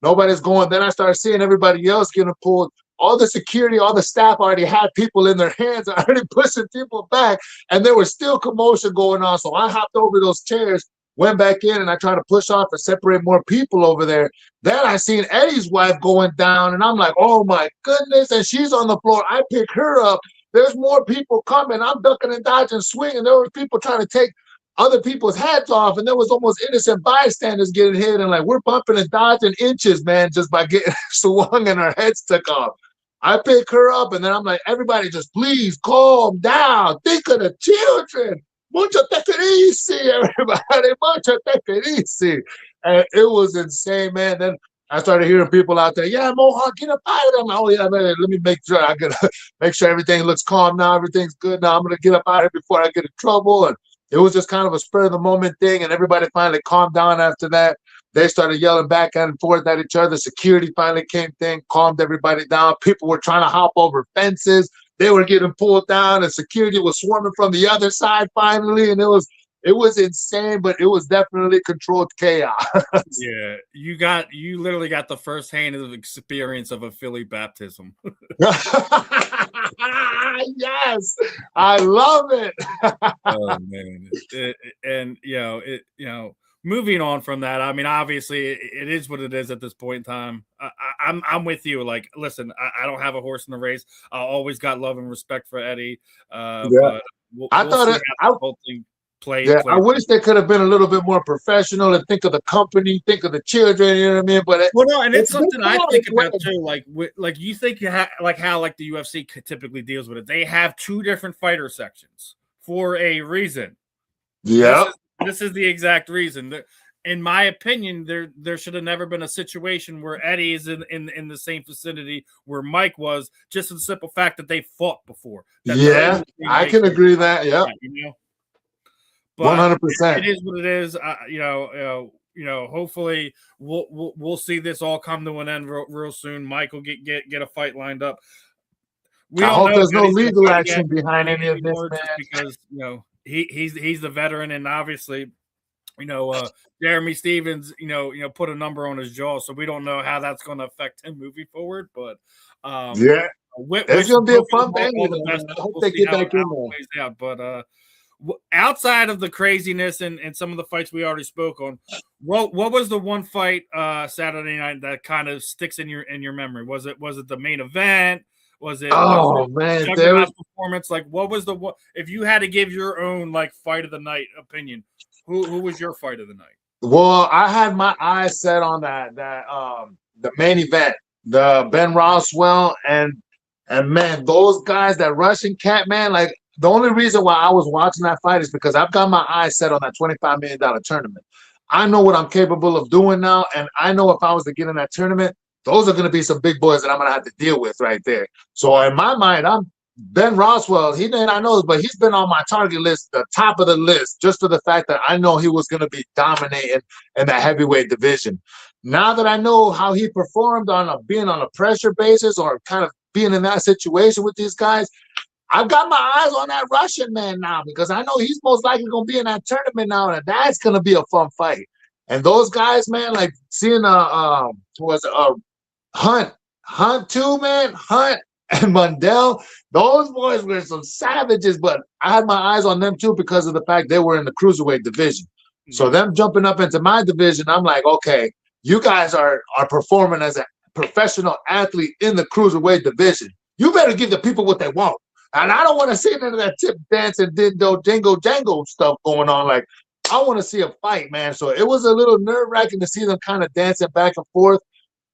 [SPEAKER 2] Nobody's going. Then I started seeing everybody else getting pulled. All the security, all the staff already had people in their hands, already pushing people back, and there was still commotion going on. So I hopped over those chairs, went back in, and I tried to push off and separate more people over there. Then I seen Eddie's wife going down, and I'm like, oh my goodness, and she's on the floor. I pick her up. There's more people coming. I'm ducking and dodging, swinging. There were people trying to take other people's hats off, and there was almost innocent bystanders getting hit, and like we're bumping and dodging inches, man, just by getting swung and our heads took off. I pick her up, and then I'm like, everybody just please calm down. Think of the children. Mucho take it easy, everybody. Mucho take it easy. And it was insane, man. Then I started hearing people out there, yeah, Mohawk, get up out of there. Oh, yeah, man, let me make sure make sure everything looks calm now. Everything's good now. I'm going to get up out of here before I get in trouble. And it was just kind of a spur of the moment thing, and everybody finally calmed down after that. They started yelling back and forth at each other. Security finally came in, calmed everybody down. People were trying to hop over fences. They were getting pulled down, and security was swarming from the other side finally, and it was insane, but it was definitely controlled chaos.
[SPEAKER 1] Yeah, you literally got the first-hand experience of a Philly baptism.
[SPEAKER 2] Yes, I love it.
[SPEAKER 1] Oh man, moving on from that, I mean, obviously, it is what it is at this point in time. I'm with you. Like, listen, I don't have a horse in the race. I always got love and respect for Eddie. But
[SPEAKER 2] I thought
[SPEAKER 1] whole thing played.
[SPEAKER 2] I wish they could have been a little bit more professional and think of the company, think of the children. You know what I mean? But
[SPEAKER 1] it's something I think about too. Like you think how the UFC typically deals with it. They have 2 different fighter sections for a reason.
[SPEAKER 2] Yeah.
[SPEAKER 1] This is the exact reason. in my opinion, there should have never been a situation where Eddie is in the same vicinity where Mike was, just for the simple fact that they fought before.
[SPEAKER 2] Yeah, I can agree that. Yep.
[SPEAKER 1] You know,
[SPEAKER 2] 100%.
[SPEAKER 1] It is what it is. Hopefully we'll see this all come to an end real soon. Mike will get a fight lined up.
[SPEAKER 2] I hope there's no legal action behind any of this, man.
[SPEAKER 1] Because he's the veteran, and obviously, Jeremy Stevens, put a number on his jaw, so we don't know how that's going to affect him moving forward. But
[SPEAKER 2] yeah, it's going to be a fun thing. I hope they get back in there.
[SPEAKER 1] But outside of the craziness and some of the fights we already spoke on, what was the one fight Saturday night that kind of sticks in your memory? Was it the main event? Was it?
[SPEAKER 2] Man,
[SPEAKER 1] performance. Like, what was if you had to give your own like fight of the night opinion? Who was your fight of the night?
[SPEAKER 2] Well, I had my eyes set on that the main event, the Ben Roswell and man, those guys, that Russian cat, man. Like, the only reason why I was watching that fight is because I've got my eyes set on that $25 million tournament. I know what I'm capable of doing now, and I know if I was to get in that tournament, those are going to be some big boys that I'm going to have to deal with right there. So in my mind, I'm Ben Roswell. He may not know, but he's been on my target list, the top of the list, just for the fact that I know he was going to be dominating in the heavyweight division. Now that I know how he performed being on a pressure basis or kind of being in that situation with these guys, I've got my eyes on that Russian man now, because I know he's most likely going to be in that tournament now, and that's going to be a fun fight. And those guys, man, like seeing Hunt too, man. Hunt and Mundell, those boys were some savages, but I had my eyes on them too because of the fact they were in the cruiserweight division. So them jumping up into my division, I'm like, okay, you guys are performing as a professional athlete in the cruiserweight division. You better give the people what they want. And I don't want to see none of that tip dance and dingo jango stuff going on. Like, I want to see a fight, man. So it was a little nerve-wracking to see them kind of dancing back and forth.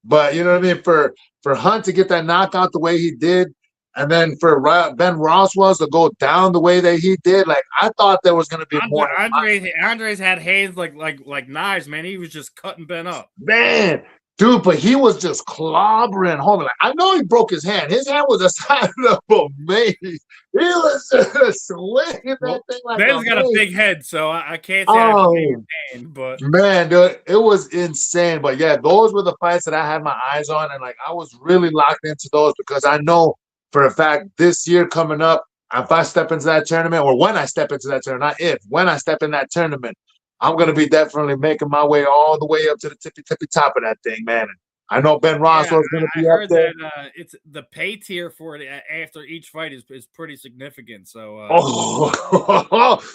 [SPEAKER 2] But you know what I mean? For Hunt to get that knockout the way he did, and then for Ben Roswell to go down the way that he did, like, I thought there was going to be more.
[SPEAKER 1] Andres had hands like knives, man. He was just cutting Ben up,
[SPEAKER 2] man. Dude, but he was just clobbering home. Like, I know he broke his hand. His hand was the size of a mace. He was just swinging that thing like
[SPEAKER 1] Ben's got a big head, so I can't say I can his hand, but
[SPEAKER 2] man, dude, it was insane. But yeah, those were the fights that I had my eyes on, and like, I was really locked into those because I know for a fact this year coming up, if I step into that tournament, or when I step into that tournament, not if, when I step in that tournament, I'm going to be definitely making my way all the way up to the tippy top of that thing, man. And I know Ben Roswell is going to be up there.
[SPEAKER 1] That, it's the pay tier for it after each fight is pretty significant. So,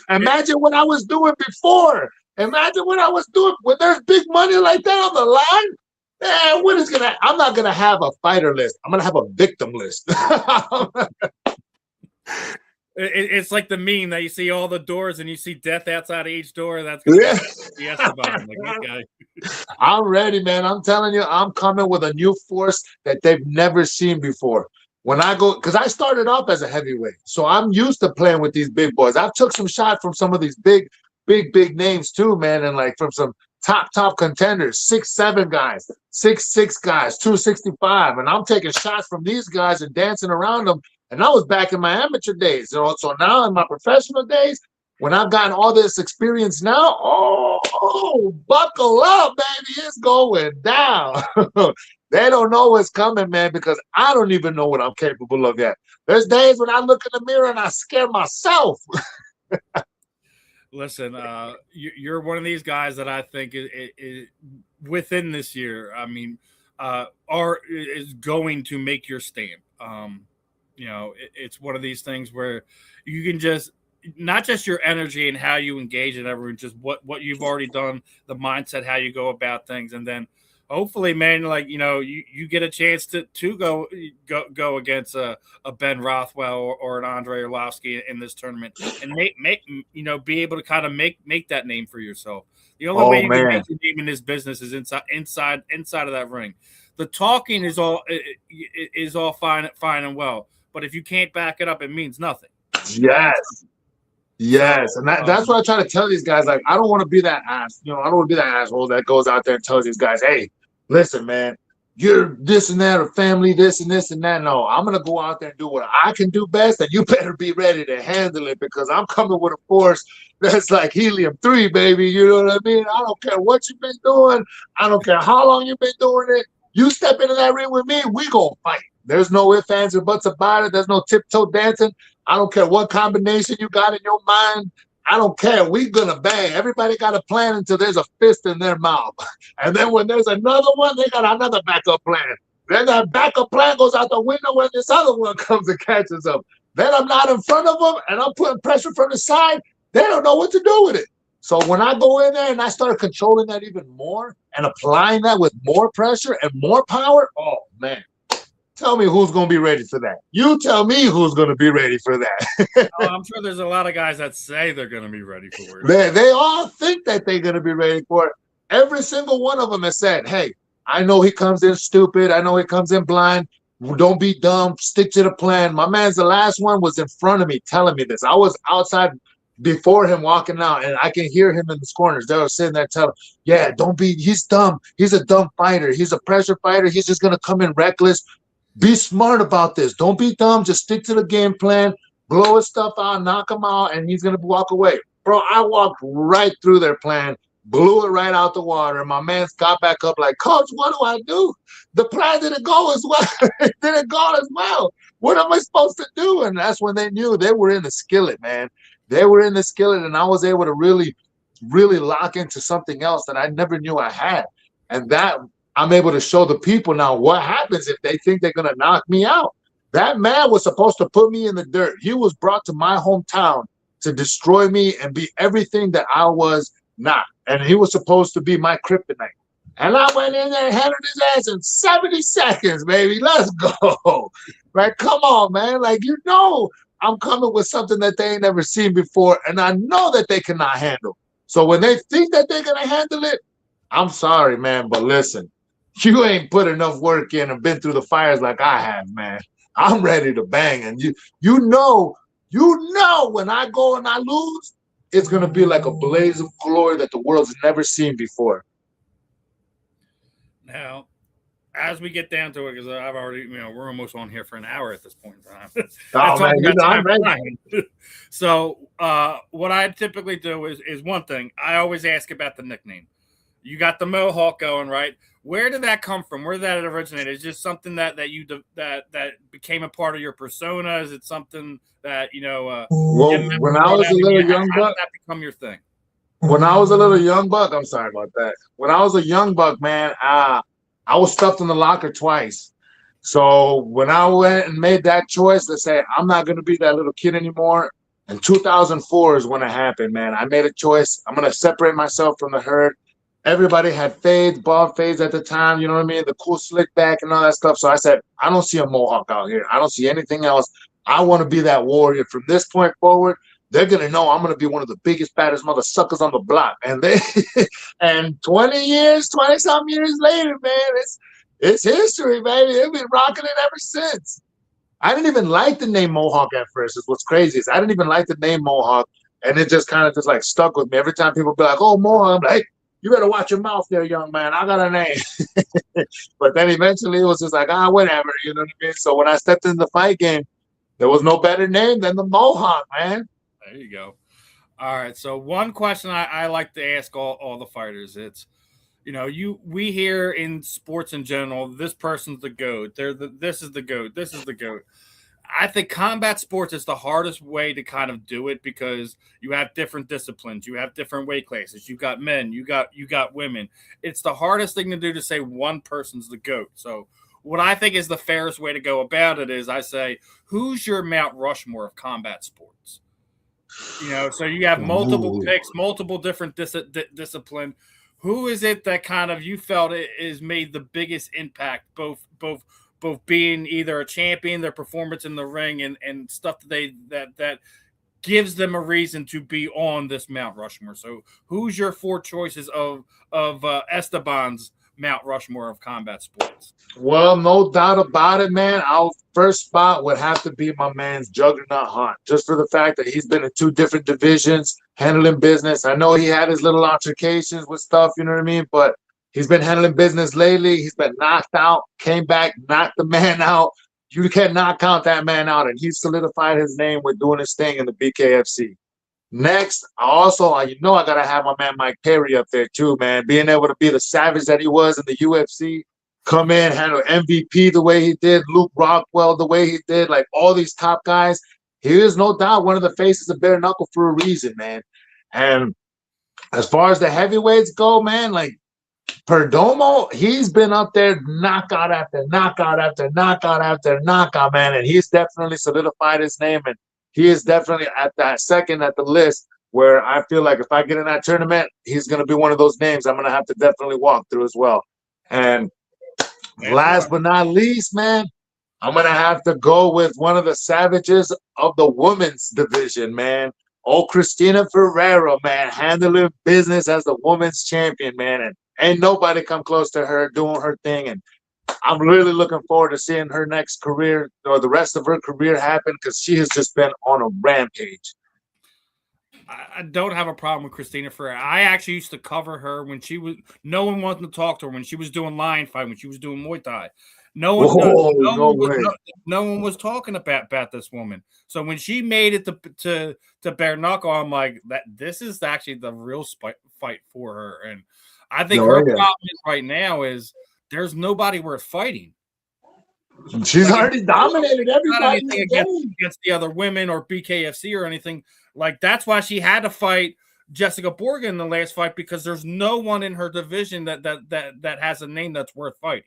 [SPEAKER 2] imagine what I was doing before. Imagine what I was doing when there's big money like that on the line. Man, I'm not going to have a fighter list. I'm going to have a victim list.
[SPEAKER 1] It's like the meme that you see all the doors and you see death outside of each door. That's gonna be Esteban. Like, okay.
[SPEAKER 2] I'm ready, man. I'm telling you, I'm coming with a new force that they've never seen before. When I go, because I started off as a heavyweight, so I'm used to playing with these big boys. I've took some shots from some of these big names too, man, and like from some top contenders, 6'7" guys, 6'6" guys, 265, and I'm taking shots from these guys and dancing around them. And I was back in my amateur days, you know. So now in my professional days, when I've gotten all this experience now, buckle up, baby, it's going down. They don't know what's coming, man, because I don't even know what I'm capable of yet. There's days when I look in the mirror and I scare myself.
[SPEAKER 1] Listen, you're one of these guys that I think is within this year. I mean, is going to make your stamp. You know, it's one of these things where you can just not just your energy and how you engage in everyone, just what you've already done, the mindset, how you go about things, and then hopefully, man, like, you know, you get a chance to go against a Ben Rothwell or an Andre Arlovsky in this tournament, and make you know, be able to kind of make that name for yourself. The only way you can make your name in this business is inside of that ring. The talking is all fine and well. But if you can't back it up, it means nothing.
[SPEAKER 2] Yes. Yes, and that's what I try to tell these guys. Like, I don't want to be that ass. I don't want to be that asshole that goes out there and tells these guys, "Hey, listen, man, you're this and that, or family, this and this and that." No, I'm gonna go out there and do what I can do best, and you better be ready to handle it because I'm coming with a force that's like helium-3, baby. You know what I mean? I don't care what you've been doing. I don't care how long you've been doing it. You step into that ring with me, we gonna fight. There's no ifs, ands, or buts about it. There's no tiptoe dancing. I don't care what combination you got in your mind. I don't care. We're going to bang. Everybody got a plan until there's a fist in their mouth. And then when there's another one, they got another backup plan. Then that backup plan goes out the window when this other one comes and catches them. Then I'm not in front of them and I'm putting pressure from the side. They don't know what to do with it. So when I go in there and I start controlling that even more and applying that with more pressure and more power, oh, man. Tell me who's going to be ready for that. You tell me who's going to be ready for that.
[SPEAKER 1] I'm sure there's a lot of guys that say they're going to be ready for it.
[SPEAKER 2] They all think that they're going to be ready for it. Every single one of them has said, hey, I know he comes in stupid. I know he comes in blind. Don't be dumb. Stick to the plan. My man's the last one was in front of me telling me this. I was outside before him walking out, and I can hear him in the corners. They were sitting there telling, yeah, don't be – he's dumb. He's a dumb fighter. He's a pressure fighter. He's just going to come in reckless. Be smart about this. Don't be dumb. Just stick to the game plan. Blow his stuff out, knock him out, and he's going to walk away. Bro, I walked right through their plan, blew it right out the water. My man got back up like, Coach, what do I do? The plan didn't go as well. It didn't go as well. What am I supposed to do? And that's when they knew they were in the skillet, man. They were in the skillet, and I was able to really, really lock into something else that I never knew I had. And that – I'm able to show the people now what happens if they think they're going to knock me out. That man was supposed to put me in the dirt. He was brought to my hometown to destroy me and be everything that I was not. And he was supposed to be my kryptonite. And I went in there and handled his ass in 70 seconds, baby. Let's go. Right? Come on, man. Like, I'm coming with something that they ain't never seen before, and I know that they cannot handle. So when they think that they're going to handle it, I'm sorry, man, but listen. You ain't put enough work in and been through the fires like I have, man. I'm ready to bang. And you know when I go and I lose, it's going to be like a blaze of glory that the world's never seen before.
[SPEAKER 1] Now, as we get down to it, because I've already, we're almost on here for an hour at this point in time.
[SPEAKER 2] Oh, man, I'm ready.
[SPEAKER 1] So what I typically do is one thing. I always ask about the nickname. You got the Mohawk going, right? Where did that come from? Where did that originate? Is it just something that became a part of your persona? Is it something that
[SPEAKER 2] when I was a little young buck,
[SPEAKER 1] how did that become your thing?
[SPEAKER 2] When I was a little young buck, I'm sorry about that. When I was a young buck, man, I was stuffed in the locker twice. So when I went and made that choice to say I'm not going to be that little kid anymore, in 2004 is when it happened, man. I made a choice. I'm going to separate myself from the herd. Everybody had fades, bald fades at the time, you know what I mean? The cool slick back and all that stuff. So I said, I don't see a Mohawk out here. I don't see anything else. I want to be that warrior. From this point forward, they're going to know I'm going to be one of the biggest, baddest mother suckers on the block. And and 20-something years later, man, it's history, baby. They've been rocking it ever since. I didn't even like the name Mohawk at first. It's what's crazy is I didn't even like the name Mohawk. And it just kind of just like stuck with me. Every time people be like, oh, Mohawk, I'm like, hey, you better watch your mouth there, young man. I got a name. But then eventually it was just like, whatever. You know what I mean? So when I stepped into the fight game, there was no better name than the Mohawk, man.
[SPEAKER 1] There you go. All right. So one question I like to ask all the fighters, it's, we hear in sports in general, this person's the GOAT. This is the GOAT. This is the GOAT. I think combat sports is the hardest way to kind of do it because you have different disciplines, you have different weight classes, you got men, you got women. It's the hardest thing to do to say one person's the GOAT. So what I think is the fairest way to go about it is I say, who's your Mount Rushmore of combat sports? So you have multiple picks, multiple different discipline. Who is it that kind of you felt is made the biggest impact, both being either a champion, their performance in the ring, and stuff that gives them a reason to be on this Mount Rushmore? So who's your four choices of Esteban's Mount Rushmore of combat sports.
[SPEAKER 2] Well, no doubt about it, man. Our first spot would have to be my man's Juggernaut Hunt, just for the fact that he's been in 2 different divisions, handling business. I know he had his little altercations with stuff, you know what I mean? But he's been handling business lately. He's been knocked out, came back, knocked the man out. You cannot count that man out, and he solidified his name with doing his thing in the BKFC. Next, also, I gotta have my man Mike Perry up there too, man. Being able to be the savage that he was in the UFC, come in, handle MVP the way he did, Luke Rockwell the way he did, like all these top guys. He is no doubt one of the faces of bare knuckle for a reason, man. And as far as the heavyweights go, man, like Perdomo, he's been up there knockout after knockout after knockout after knockout, man, and he's definitely solidified his name, and he is definitely at that second at the list where I feel like if I get in that tournament, he's going to be one of those names I'm going to have to definitely walk through as well. And last but not least, man, I'm going to have to go with one of the savages of the women's division, man. Oh, Christina Ferreira, man, handling business as the women's champion, man, and ain't nobody come close to her doing her thing. And I'm really looking forward to seeing her next career or the rest of her career happen because she has just been on a rampage.
[SPEAKER 1] I don't have a problem with Christina Ferreira. I actually used to cover her when she was. No one wanted to talk to her when she was doing lion fight, when she was doing Muay Thai. No one was talking about this woman. So when she made it to bare knuckle, I'm like, this is actually the real fight for her. And I think her problem is right now is there's nobody worth fighting.
[SPEAKER 2] She's already dominated everybody
[SPEAKER 1] against the other women or BKFC or anything. Like that's why she had to fight Jessica Borgen in the last fight because there's no one in her division that has a name that's worth fighting.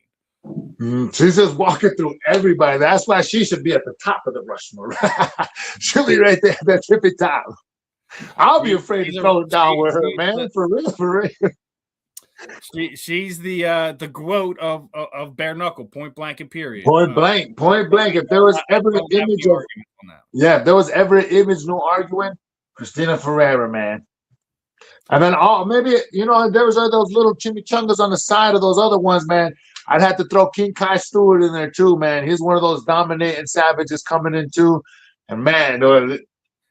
[SPEAKER 2] She's just walking through everybody. That's why she should be at the top of the Rushmore. She'll be right there at that tippy top. I'll be afraid to throw it down with her, man. For real.
[SPEAKER 1] She's the GOAT of bare knuckle, point blank and period.
[SPEAKER 2] Point blank. If there was ever an image of if there was ever an image, no arguing, Christina Ferreira, man. And then maybe there was those little chimichangas on the side of those other ones, man. I'd have to throw King Kai Stewart in there too, man. He's one of those dominating savages coming in too. And man,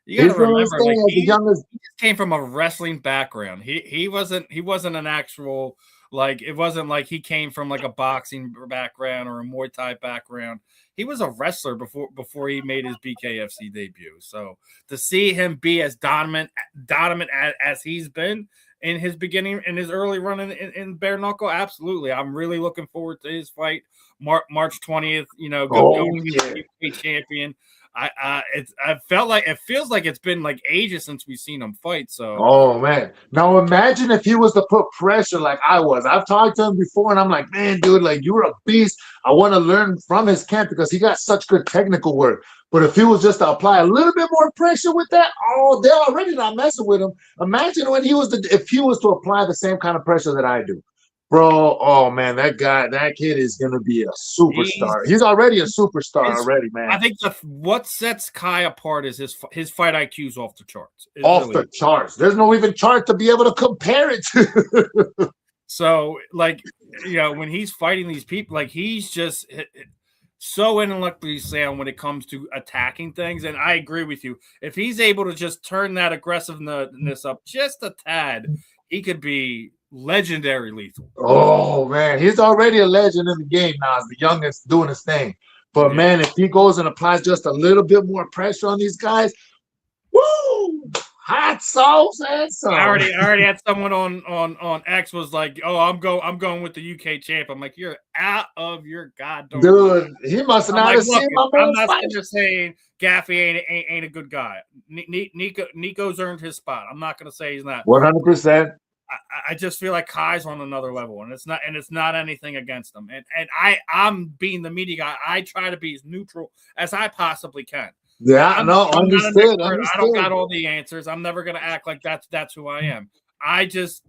[SPEAKER 1] you gotta remember, like, he just came from a wrestling background. He wasn't an actual, like, it wasn't like he came from like a boxing background or a Muay Thai background. He was a wrestler before he made his BKFC debut. So to see him be as dominant as he's been in his beginning, in his early run in bare knuckle, absolutely. I'm really looking forward to his fight March 20th. Going to be UK champion. It feels like it's been like ages since we've seen him fight. So,
[SPEAKER 2] oh man, now imagine if he was to put pressure like I was. I've talked to him before, and I'm like, man, dude, like you're a beast. I want to learn from his camp because he got such good technical work. But if he was just to apply a little bit more pressure with that, they're already not messing with him. Imagine when if he was to apply the same kind of pressure that I do. Bro, oh man, that kid is gonna be a superstar. He's already a superstar already, man.
[SPEAKER 1] I think what sets Kai apart is his fight IQ is off the charts.
[SPEAKER 2] The charts. There's no even chart to be able to compare it to.
[SPEAKER 1] So, like, when he's fighting these people, like he's just so intellectually sound when it comes to attacking things. And I agree with you. If he's able to just turn that aggressiveness up just a tad, he could be legendary lethal.
[SPEAKER 2] Oh man, he's already a legend in the game now. As the youngest doing his thing, but man, if he goes and applies just a little bit more pressure on these guys, woo! Hot sauce and some.
[SPEAKER 1] I already had someone on X was like, "Oh, I'm going with the UK champ." I'm like, "You're out of your goddamn
[SPEAKER 2] dude." He must not have seen my man.
[SPEAKER 1] I'm not just saying Gaffey ain't a good guy. Nico's earned his spot. I'm not gonna say he's not.
[SPEAKER 2] 100%.
[SPEAKER 1] I just feel like Kai's on another level, and it's not anything against him. And I'm being the media guy. I try to be as neutral as I possibly can.
[SPEAKER 2] Yeah, understood.
[SPEAKER 1] I don't got all the answers. I'm never gonna act like that's who I am. I just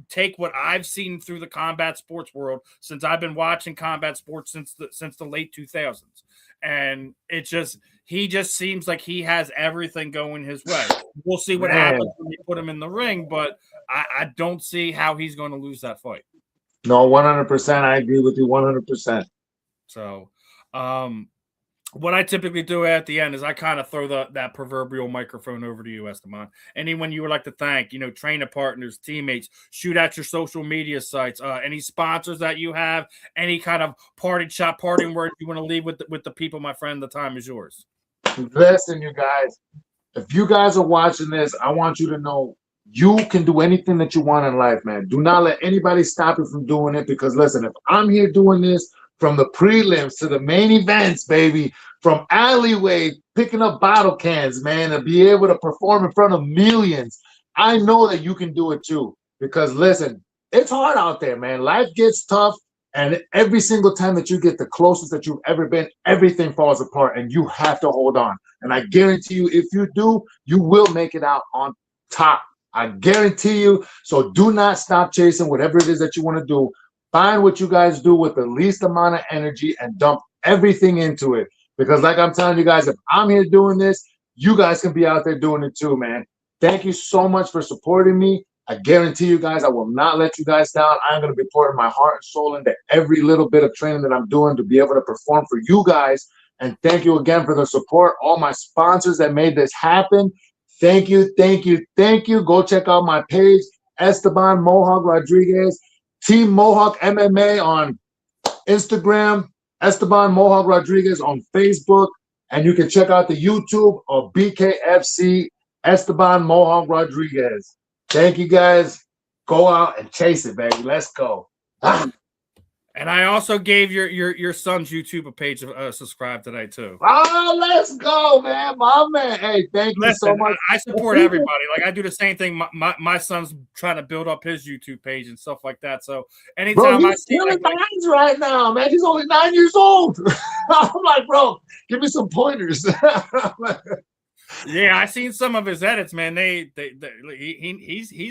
[SPEAKER 1] take what I've seen through the combat sports world since I've been watching combat sports since the late 2000s, and he just seems like he has everything going his way. We'll see what happens when we put him in the ring, but I don't see how he's going to lose that fight.
[SPEAKER 2] No, 100%. I agree with you 100%.
[SPEAKER 1] So, what I typically do at the end is I kind of throw that proverbial microphone over to you, Esteban. Anyone you would like to thank, trainer partners, teammates, shoot at your social media sites, any sponsors that you have, any kind of parting words you want to leave with the people, my friend. The time is yours.
[SPEAKER 2] Listen, you guys, if you guys are watching this, I want you to know you can do anything that you want in life, man. Do not let anybody stop you from doing it, because listen, if I'm here doing this from the prelims to the main events, baby, from alleyway, picking up bottle cans, man, and be able to perform in front of millions, I know that you can do it too. Because listen, it's hard out there, man. Life gets tough. And every single time that you get the closest that you've ever been, everything falls apart and you have to hold on. And I guarantee you, if you do, you will make it out on top. I guarantee you. So do not stop chasing whatever it is that you want to do. Find what you guys do with the least amount of energy and dump everything into it. Because like I'm telling you guys, if I'm here doing this, you guys can be out there doing it too, man. Thank you so much for supporting me. I guarantee you guys, I will not let you guys down. I'm going to be pouring my heart and soul into every little bit of training that I'm doing to be able to perform for you guys. And thank you again for the support. All my sponsors that made this happen. Thank you, thank you, thank you. Go check out my page, Esteban Mohawk Rodriguez, Team Mohawk MMA on Instagram, Esteban Mohawk Rodriguez on Facebook. And you can check out the YouTube of BKFC Esteban Mohawk Rodriguez. Thank you, guys. Go out and chase it, baby. Let's go.
[SPEAKER 1] And I also gave your son's YouTube page subscribe today too.
[SPEAKER 2] Oh, let's go, man. My man. Hey, thank you so much.
[SPEAKER 1] I support everybody. Like I do the same thing. My son's trying to build up his YouTube page and stuff like that. So anytime
[SPEAKER 2] bro, he's killing minds right now, man. He's only 9 years old. I'm like, bro, give me some pointers.
[SPEAKER 1] Yeah, I seen some of his edits, man. He's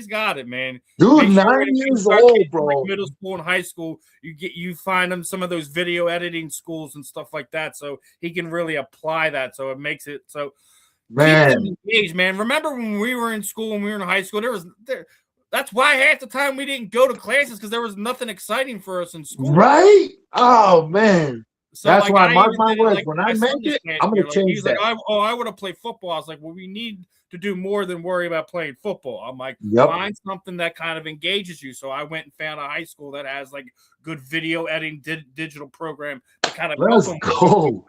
[SPEAKER 1] got it, man.
[SPEAKER 2] Dude, 9 years old, bro.
[SPEAKER 1] Like middle school and high school, you find him some of those video editing schools and stuff like that, so he can really apply that. So it makes it so
[SPEAKER 2] man
[SPEAKER 1] engaged, man. Remember when we were in school and we were in high school? That's why half the time we didn't go to classes because there was nothing exciting for us in school,
[SPEAKER 2] right? Oh man. So that's why I mark my words.
[SPEAKER 1] Like,
[SPEAKER 2] when I make it, I'm going to change that.
[SPEAKER 1] Like, I want to play football. I was like, well, we need to do more than worry about playing football. I'm like, find something that kind of engages you. So I went and found a high school that has like good video editing digital program to kind of
[SPEAKER 2] let's go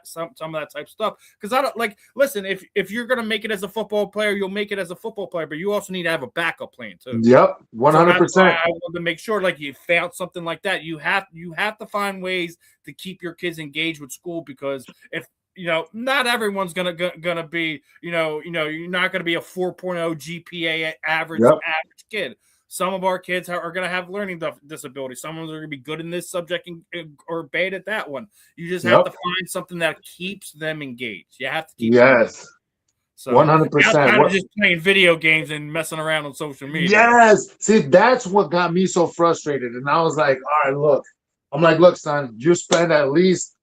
[SPEAKER 1] some of that type of stuff. Because I don't like, listen, if you're going to make it as a football player, you'll make it as a football player, but you also need to have a backup plan too.
[SPEAKER 2] Yep, 100%.
[SPEAKER 1] So I wanted to make sure like you found something like that. You have to find ways to keep your kids engaged with school, because if not everyone's gonna be, you're not gonna be a 4.0 GPA average kid. Some of our kids are gonna have learning disabilities. Some of them are gonna be good in this subject or bad at that one. You just have to find something that keeps them engaged. You have to keep them
[SPEAKER 2] so 100%.
[SPEAKER 1] Kind of just playing video games and messing around on social media.
[SPEAKER 2] Yes, see, that's what got me so frustrated. And I was like, all right, look. I'm like, look, son, you spend at least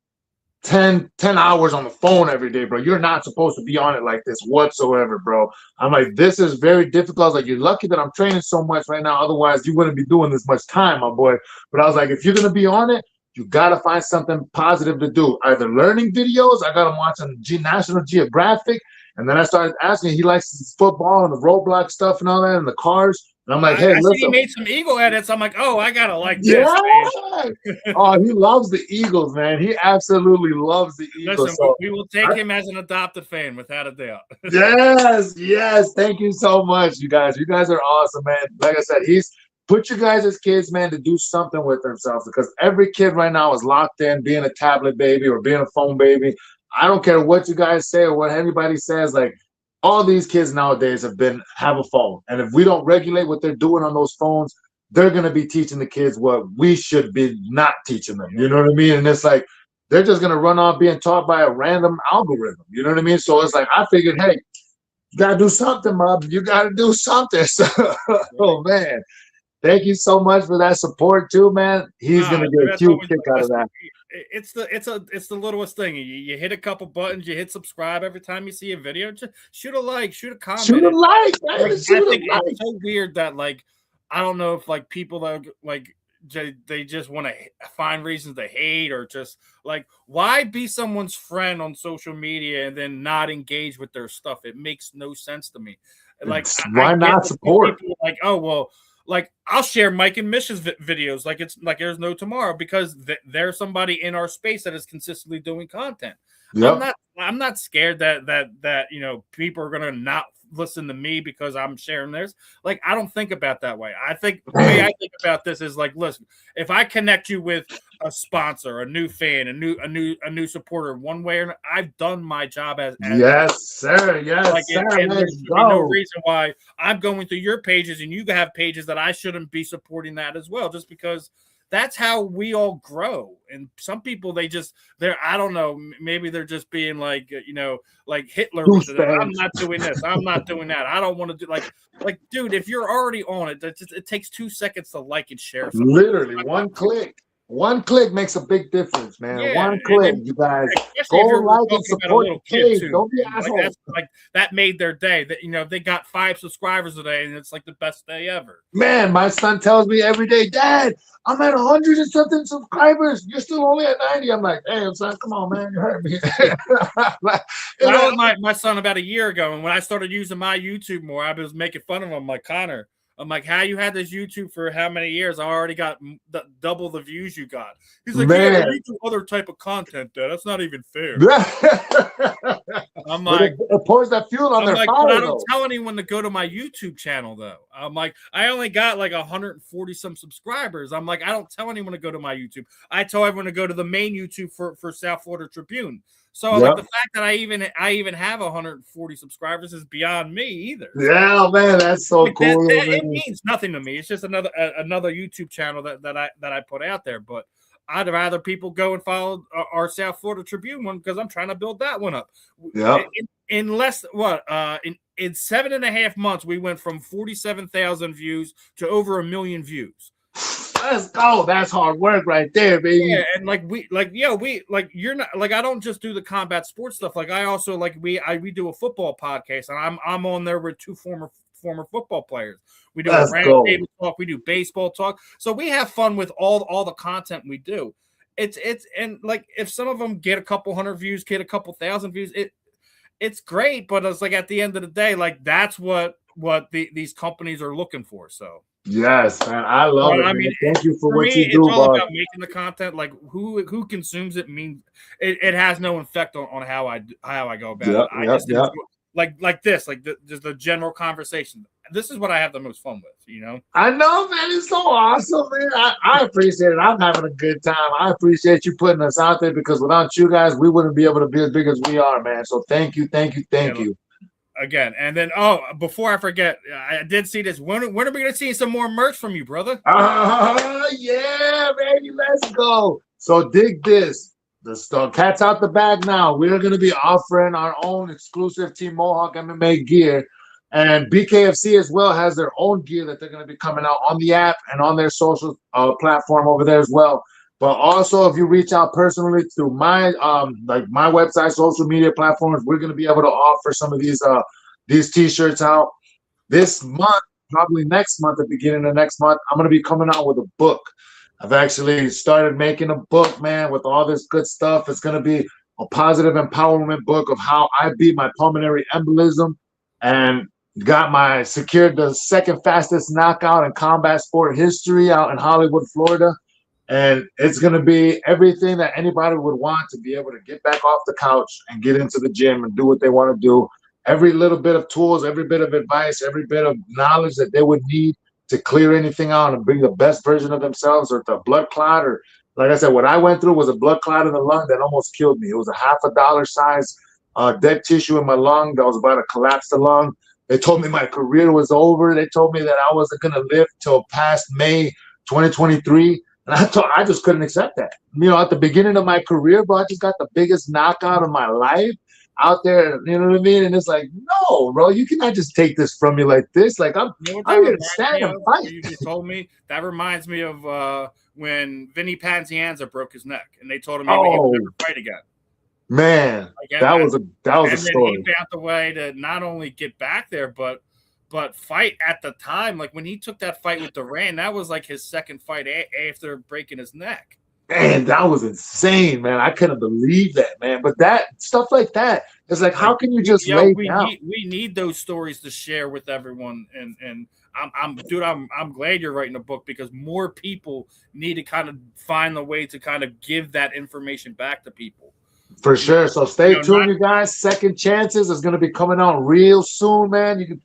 [SPEAKER 2] 10 hours on the phone every day, bro. You're not supposed to be on it like this whatsoever, bro. I'm like, this is very difficult. I was like, you're lucky that I'm training so much right now. Otherwise, you wouldn't be doing this much time, my boy. But I was like, if you're going to be on it, you got to find something positive to do. Either learning videos. I got him watching National Geographic. And then I started asking, he likes football and the roadblock stuff and all that and the cars. And I'm like, hey, listen.
[SPEAKER 1] He made some Eagle edits. I'm like, oh, I gotta like this.
[SPEAKER 2] Oh, he loves the Eagles, man. He absolutely loves the Eagles.
[SPEAKER 1] Listen, so we will take him as an adopted fan, without a doubt.
[SPEAKER 2] Yes. Thank you so much, you guys. You guys are awesome, man. Like I said, he's put you guys as kids, man, to do something with themselves, because every kid right now is locked in being a tablet baby or being a phone baby. I don't care what you guys say or what anybody says, like, all these kids nowadays have a phone. And if we don't regulate what they're doing on those phones, they're going to be teaching the kids what we should be not teaching them. You know what I mean? And it's like, they're just going to run off being taught by a random algorithm. You know what I mean? So it's like, I figured, hey, you got to do something, Mom. You got to do something. So, oh, man. Thank you so much for that support too, man. He's going to get a cute kick out of that.
[SPEAKER 1] It's the littlest thing. You hit a couple buttons, you hit subscribe every time you see a video. Just shoot a like, shoot a comment.
[SPEAKER 2] Shoot a like.
[SPEAKER 1] I think it's so weird that, like, I don't know if like people that like they just want to find reasons to hate, or just like, why be someone's friend on social media and then not engage with their stuff? It makes no sense to me. Like,
[SPEAKER 2] why not support?
[SPEAKER 1] People like, oh well, like I'll share Mike and Mish's videos like it's like there's no tomorrow, because there's somebody in our space that is consistently doing content. Yep. I'm not scared that you know, people are gonna not listen to me because I'm sharing theirs. Like, I don't think about that way. I think the way I think about this is like, listen, if I connect you with a sponsor, a new fan, a new supporter, one way or another, I've done my job as
[SPEAKER 2] yes, sir. Yes,
[SPEAKER 1] like,
[SPEAKER 2] sir.
[SPEAKER 1] and there should be no reason why I'm going through your pages and you have pages that I shouldn't be supporting that as well, just because that's how we all grow. And some people, they're I don't know, maybe they're just being like, you know, like Hitler. I'm not doing this. I'm not doing that. I don't want to do like, dude, if you're already on it, it takes 2 seconds to like and share something.
[SPEAKER 2] Literally one click. One click makes a big difference, man. Yeah, one click, you guys. Go like and support the page. Don't be assholes.
[SPEAKER 1] Like that made their day. That, you know, they got 5 subscribers today, and it's like the best day ever.
[SPEAKER 2] Man, my son tells me every day, Dad, I'm at 100 and something subscribers. You're still only at 90. I'm like, hey, son, come on, man, you hurt me.
[SPEAKER 1] I was my son about a year ago, and when I started using my YouTube more, I was making fun of him. I'm like, Connor, I'm like, how you had this YouTube for how many years? I already got double the views you got. He's like, man, yeah, you do other type of content, Dad. That's not even fair. I'm like,
[SPEAKER 2] it pours that fuel on their fire.
[SPEAKER 1] But I don't tell anyone to go to my YouTube channel, though. I'm like, I only got like 140 some subscribers. I'm like, I don't tell anyone to go to my YouTube. I tell everyone to go to the main YouTube for South Florida Tribune. So like, the fact that I even have 140 subscribers is beyond me either.
[SPEAKER 2] Yeah, man, that's so
[SPEAKER 1] like,
[SPEAKER 2] cool.
[SPEAKER 1] It means nothing to me. It's just another YouTube channel that I put out there. But I'd rather people go and follow our South Florida Tribune one, because I'm trying to build that one up.
[SPEAKER 2] Yeah.
[SPEAKER 1] In 7.5 months, we went from 47,000 views to over 1 million views.
[SPEAKER 2] Let's go. That's hard work right there, baby.
[SPEAKER 1] Yeah, and you're not like, I don't just do the combat sports stuff. Like, I also we do a football podcast, and I'm on there with 2 former football players. We do a roundtable talk, we do baseball talk. So we have fun with all the content we do. It's and like, if some of them get a couple hundred views, get a couple thousand views, it's great. But it's like, at the end of the day, like, that's what these companies are looking for. So.
[SPEAKER 2] Yes, man, I love it. I mean, thank you for what you do.
[SPEAKER 1] It's all about making the content. Like, who consumes it means it has no effect on how I go about it. I just like this, like just the general conversation. This is what I have the most fun with, you know.
[SPEAKER 2] I know, man. It's so awesome, man. I appreciate it. I'm having a good time. I appreciate you putting us out there, because without you guys, we wouldn't be able to be as big as we are, man. So thank you.
[SPEAKER 1] Again, and then before I forget, I did see this. When are we going to see some more merch from you, brother?
[SPEAKER 2] Yeah, baby, let's go. So dig this. The cat's out the bag now. We're going to be offering our own exclusive Team Mohawk MMA gear, and BKFC as well has their own gear that they're going to be coming out on the app and on their social platform over there as well. But also, if you reach out personally through my my website, social media platforms, we're going to be able to offer some of these T-shirts out this month. Probably next month, at the beginning of next month, I'm going to be coming out with a book. I've actually started making a book, man, with all this good stuff. It's going to be a positive empowerment book of how I beat my pulmonary embolism and secured the 2nd fastest knockout in combat sport history out in Hollywood, Florida. And it's going to be everything that anybody would want to be able to get back off the couch and get into the gym and do what they want to do. Every little bit of tools, every bit of advice, every bit of knowledge that they would need to clear anything out and bring the best version of themselves, or the blood clot, or like I said, what I went through was a blood clot in the lung that almost killed me. It was a $50 size dead tissue in my lung that was about to collapse the lung. They told me my career was over. They told me that I wasn't going to live till past May 2023. And I just couldn't accept that. You know, at the beginning of my career, bro, I just got the biggest knockout of my life out there. You know what I mean? And it's like, no, bro, you cannot just take this from me like this. Like, I'm going to stand and fight.
[SPEAKER 1] You just told me that reminds me of when Vinny Panzianza broke his neck, and they told him he would never fight again.
[SPEAKER 2] Man, that was a story.
[SPEAKER 1] He found a way to not only get back there, but But fight at the time, like when he took that fight with Duran, that was like his second fight after breaking his neck.
[SPEAKER 2] Man, that was insane, man. I couldn't believe that, man. But that stuff like that, it's like, how can you just lay down?
[SPEAKER 1] We need those stories to share with everyone, and I'm glad you're writing a book, because more people need to kind of find the way to kind of give that information back to people.
[SPEAKER 2] For sure. So stay tuned, you guys. Second Chances is going to be coming out real soon, man. You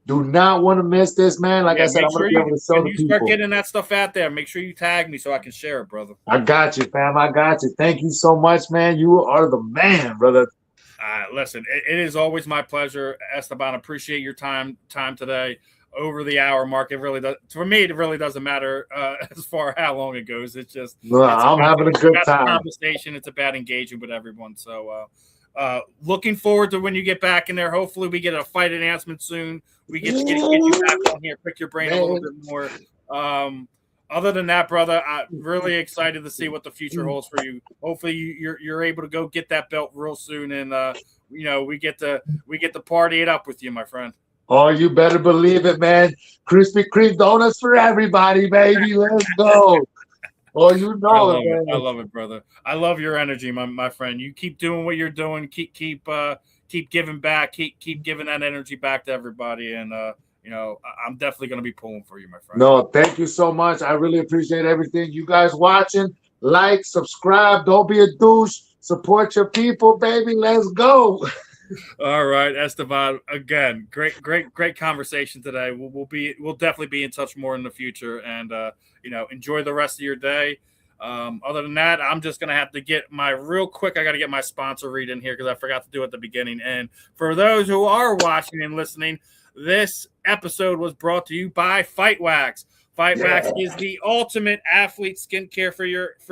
[SPEAKER 2] do not want to miss this, man. Like I said, I'm going to be able to show the people.
[SPEAKER 1] You start getting that stuff out there, make sure you tag me so I can share it, brother.
[SPEAKER 2] I got you, fam. I got you. Thank you so much, man. You are the man, brother.
[SPEAKER 1] Listen, it is always my pleasure, Esteban. Appreciate your time today. Over the hour mark, it really does. For me, it really doesn't matter as far how long it goes. It's just
[SPEAKER 2] I'm having a good time.
[SPEAKER 1] Conversation. It's about engaging with everyone. So, looking forward to when you get back in there. Hopefully, we get a fight announcement soon. We get you back on here, pick your brain a little bit more. Other than that, brother, I'm really excited to see what the future holds for you. Hopefully, you're able to go get that belt real soon, and we get to party it up with you, my friend.
[SPEAKER 2] Oh, you better believe it, man. Krispy Kreme donuts for everybody, baby. Let's go. Oh, you know it, man.
[SPEAKER 1] I love it, brother. I love your energy, my friend. You keep doing what you're doing. Keep giving back. Keep giving that energy back to everybody. And I'm definitely going to be pulling for you, my friend.
[SPEAKER 2] No, thank you so much. I really appreciate everything. You guys watching, like, subscribe. Don't be a douche. Support your people, baby. Let's go.
[SPEAKER 1] All right, Esteban. Again, great conversation today. We'll definitely be in touch more in the future, and enjoy the rest of your day. Other than that, I'm just gonna have to get I got to get my sponsor read in here because I forgot to do it at the beginning. And for those who are watching and listening, this episode was brought to you by Fight Wax. Fight Wax is the ultimate athlete skincare for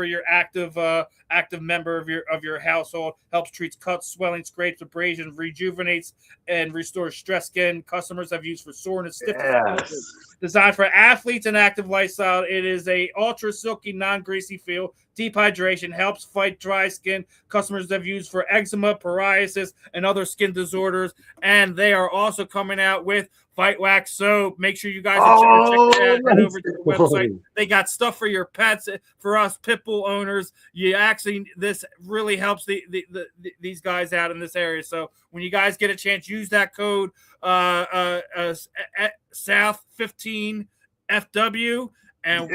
[SPEAKER 1] your active member of your household. Helps treats cuts, swelling, scrapes, abrasions, rejuvenates, and restores stressed skin. Customers have used for soreness, stiffness. Designed for athletes and active lifestyle, it is a ultra silky, non-greasy feel. Deep hydration helps fight dry skin. Customers have used for eczema, psoriasis, and other skin disorders. And they are also coming out with Fight Wax soap. Make sure you guys check it out. Head over to the website. They got stuff for your pets, for us pit bull owners. This really helps these guys out in this area. So when you guys get a chance, use that code South 15 FW and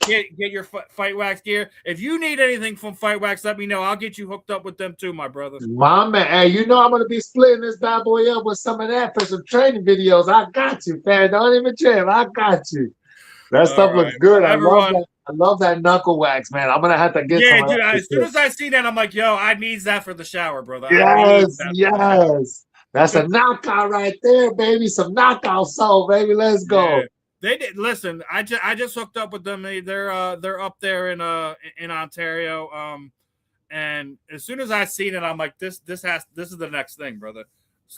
[SPEAKER 1] get your Fight Wax gear. If you need anything from Fight Wax, let me know. I'll get you hooked up with them too, my brother.
[SPEAKER 2] My man, hey, I'm gonna be splitting this bad boy up with some of that for some training videos. I got you, fam. Don't even trip. I got you. That stuff looks good. I love that knuckle wax, man. I'm gonna have to get some.
[SPEAKER 1] Dude. As soon as I see that, I'm like, yo, I need that for the shower, brother.
[SPEAKER 2] Yes. That's a knockout right there, baby. Some knockout soul, baby. Let's go.
[SPEAKER 1] Yeah. They did. Listen, I just hooked up with them. They're up there in Ontario. And as soon as I seen it, I'm like, this is the next thing, brother.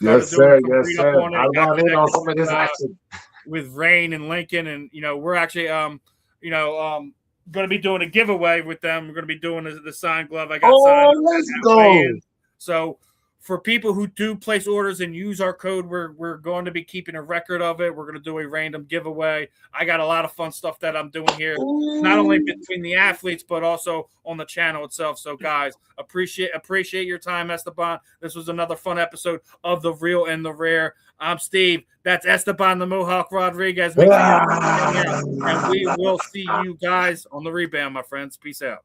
[SPEAKER 2] Yes, sir. Yes, sir. I want in on some of this action
[SPEAKER 1] with Rain and Lincoln, and we're actually going to be doing a giveaway with them. We're going to be doing the signed glove. I got signed.
[SPEAKER 2] Let's go.
[SPEAKER 1] So for people who do place orders and use our code, we're going to be keeping a record of it. We're going to do a random giveaway. I got a lot of fun stuff that I'm doing here, not only between the athletes, but also on the channel itself. So, guys, appreciate your time, Esteban. This was another fun episode of The Real and the Rare. I'm Steve. That's Esteban the Mohawk Rodriguez. And we will see you guys on the rebound, my friends. Peace out.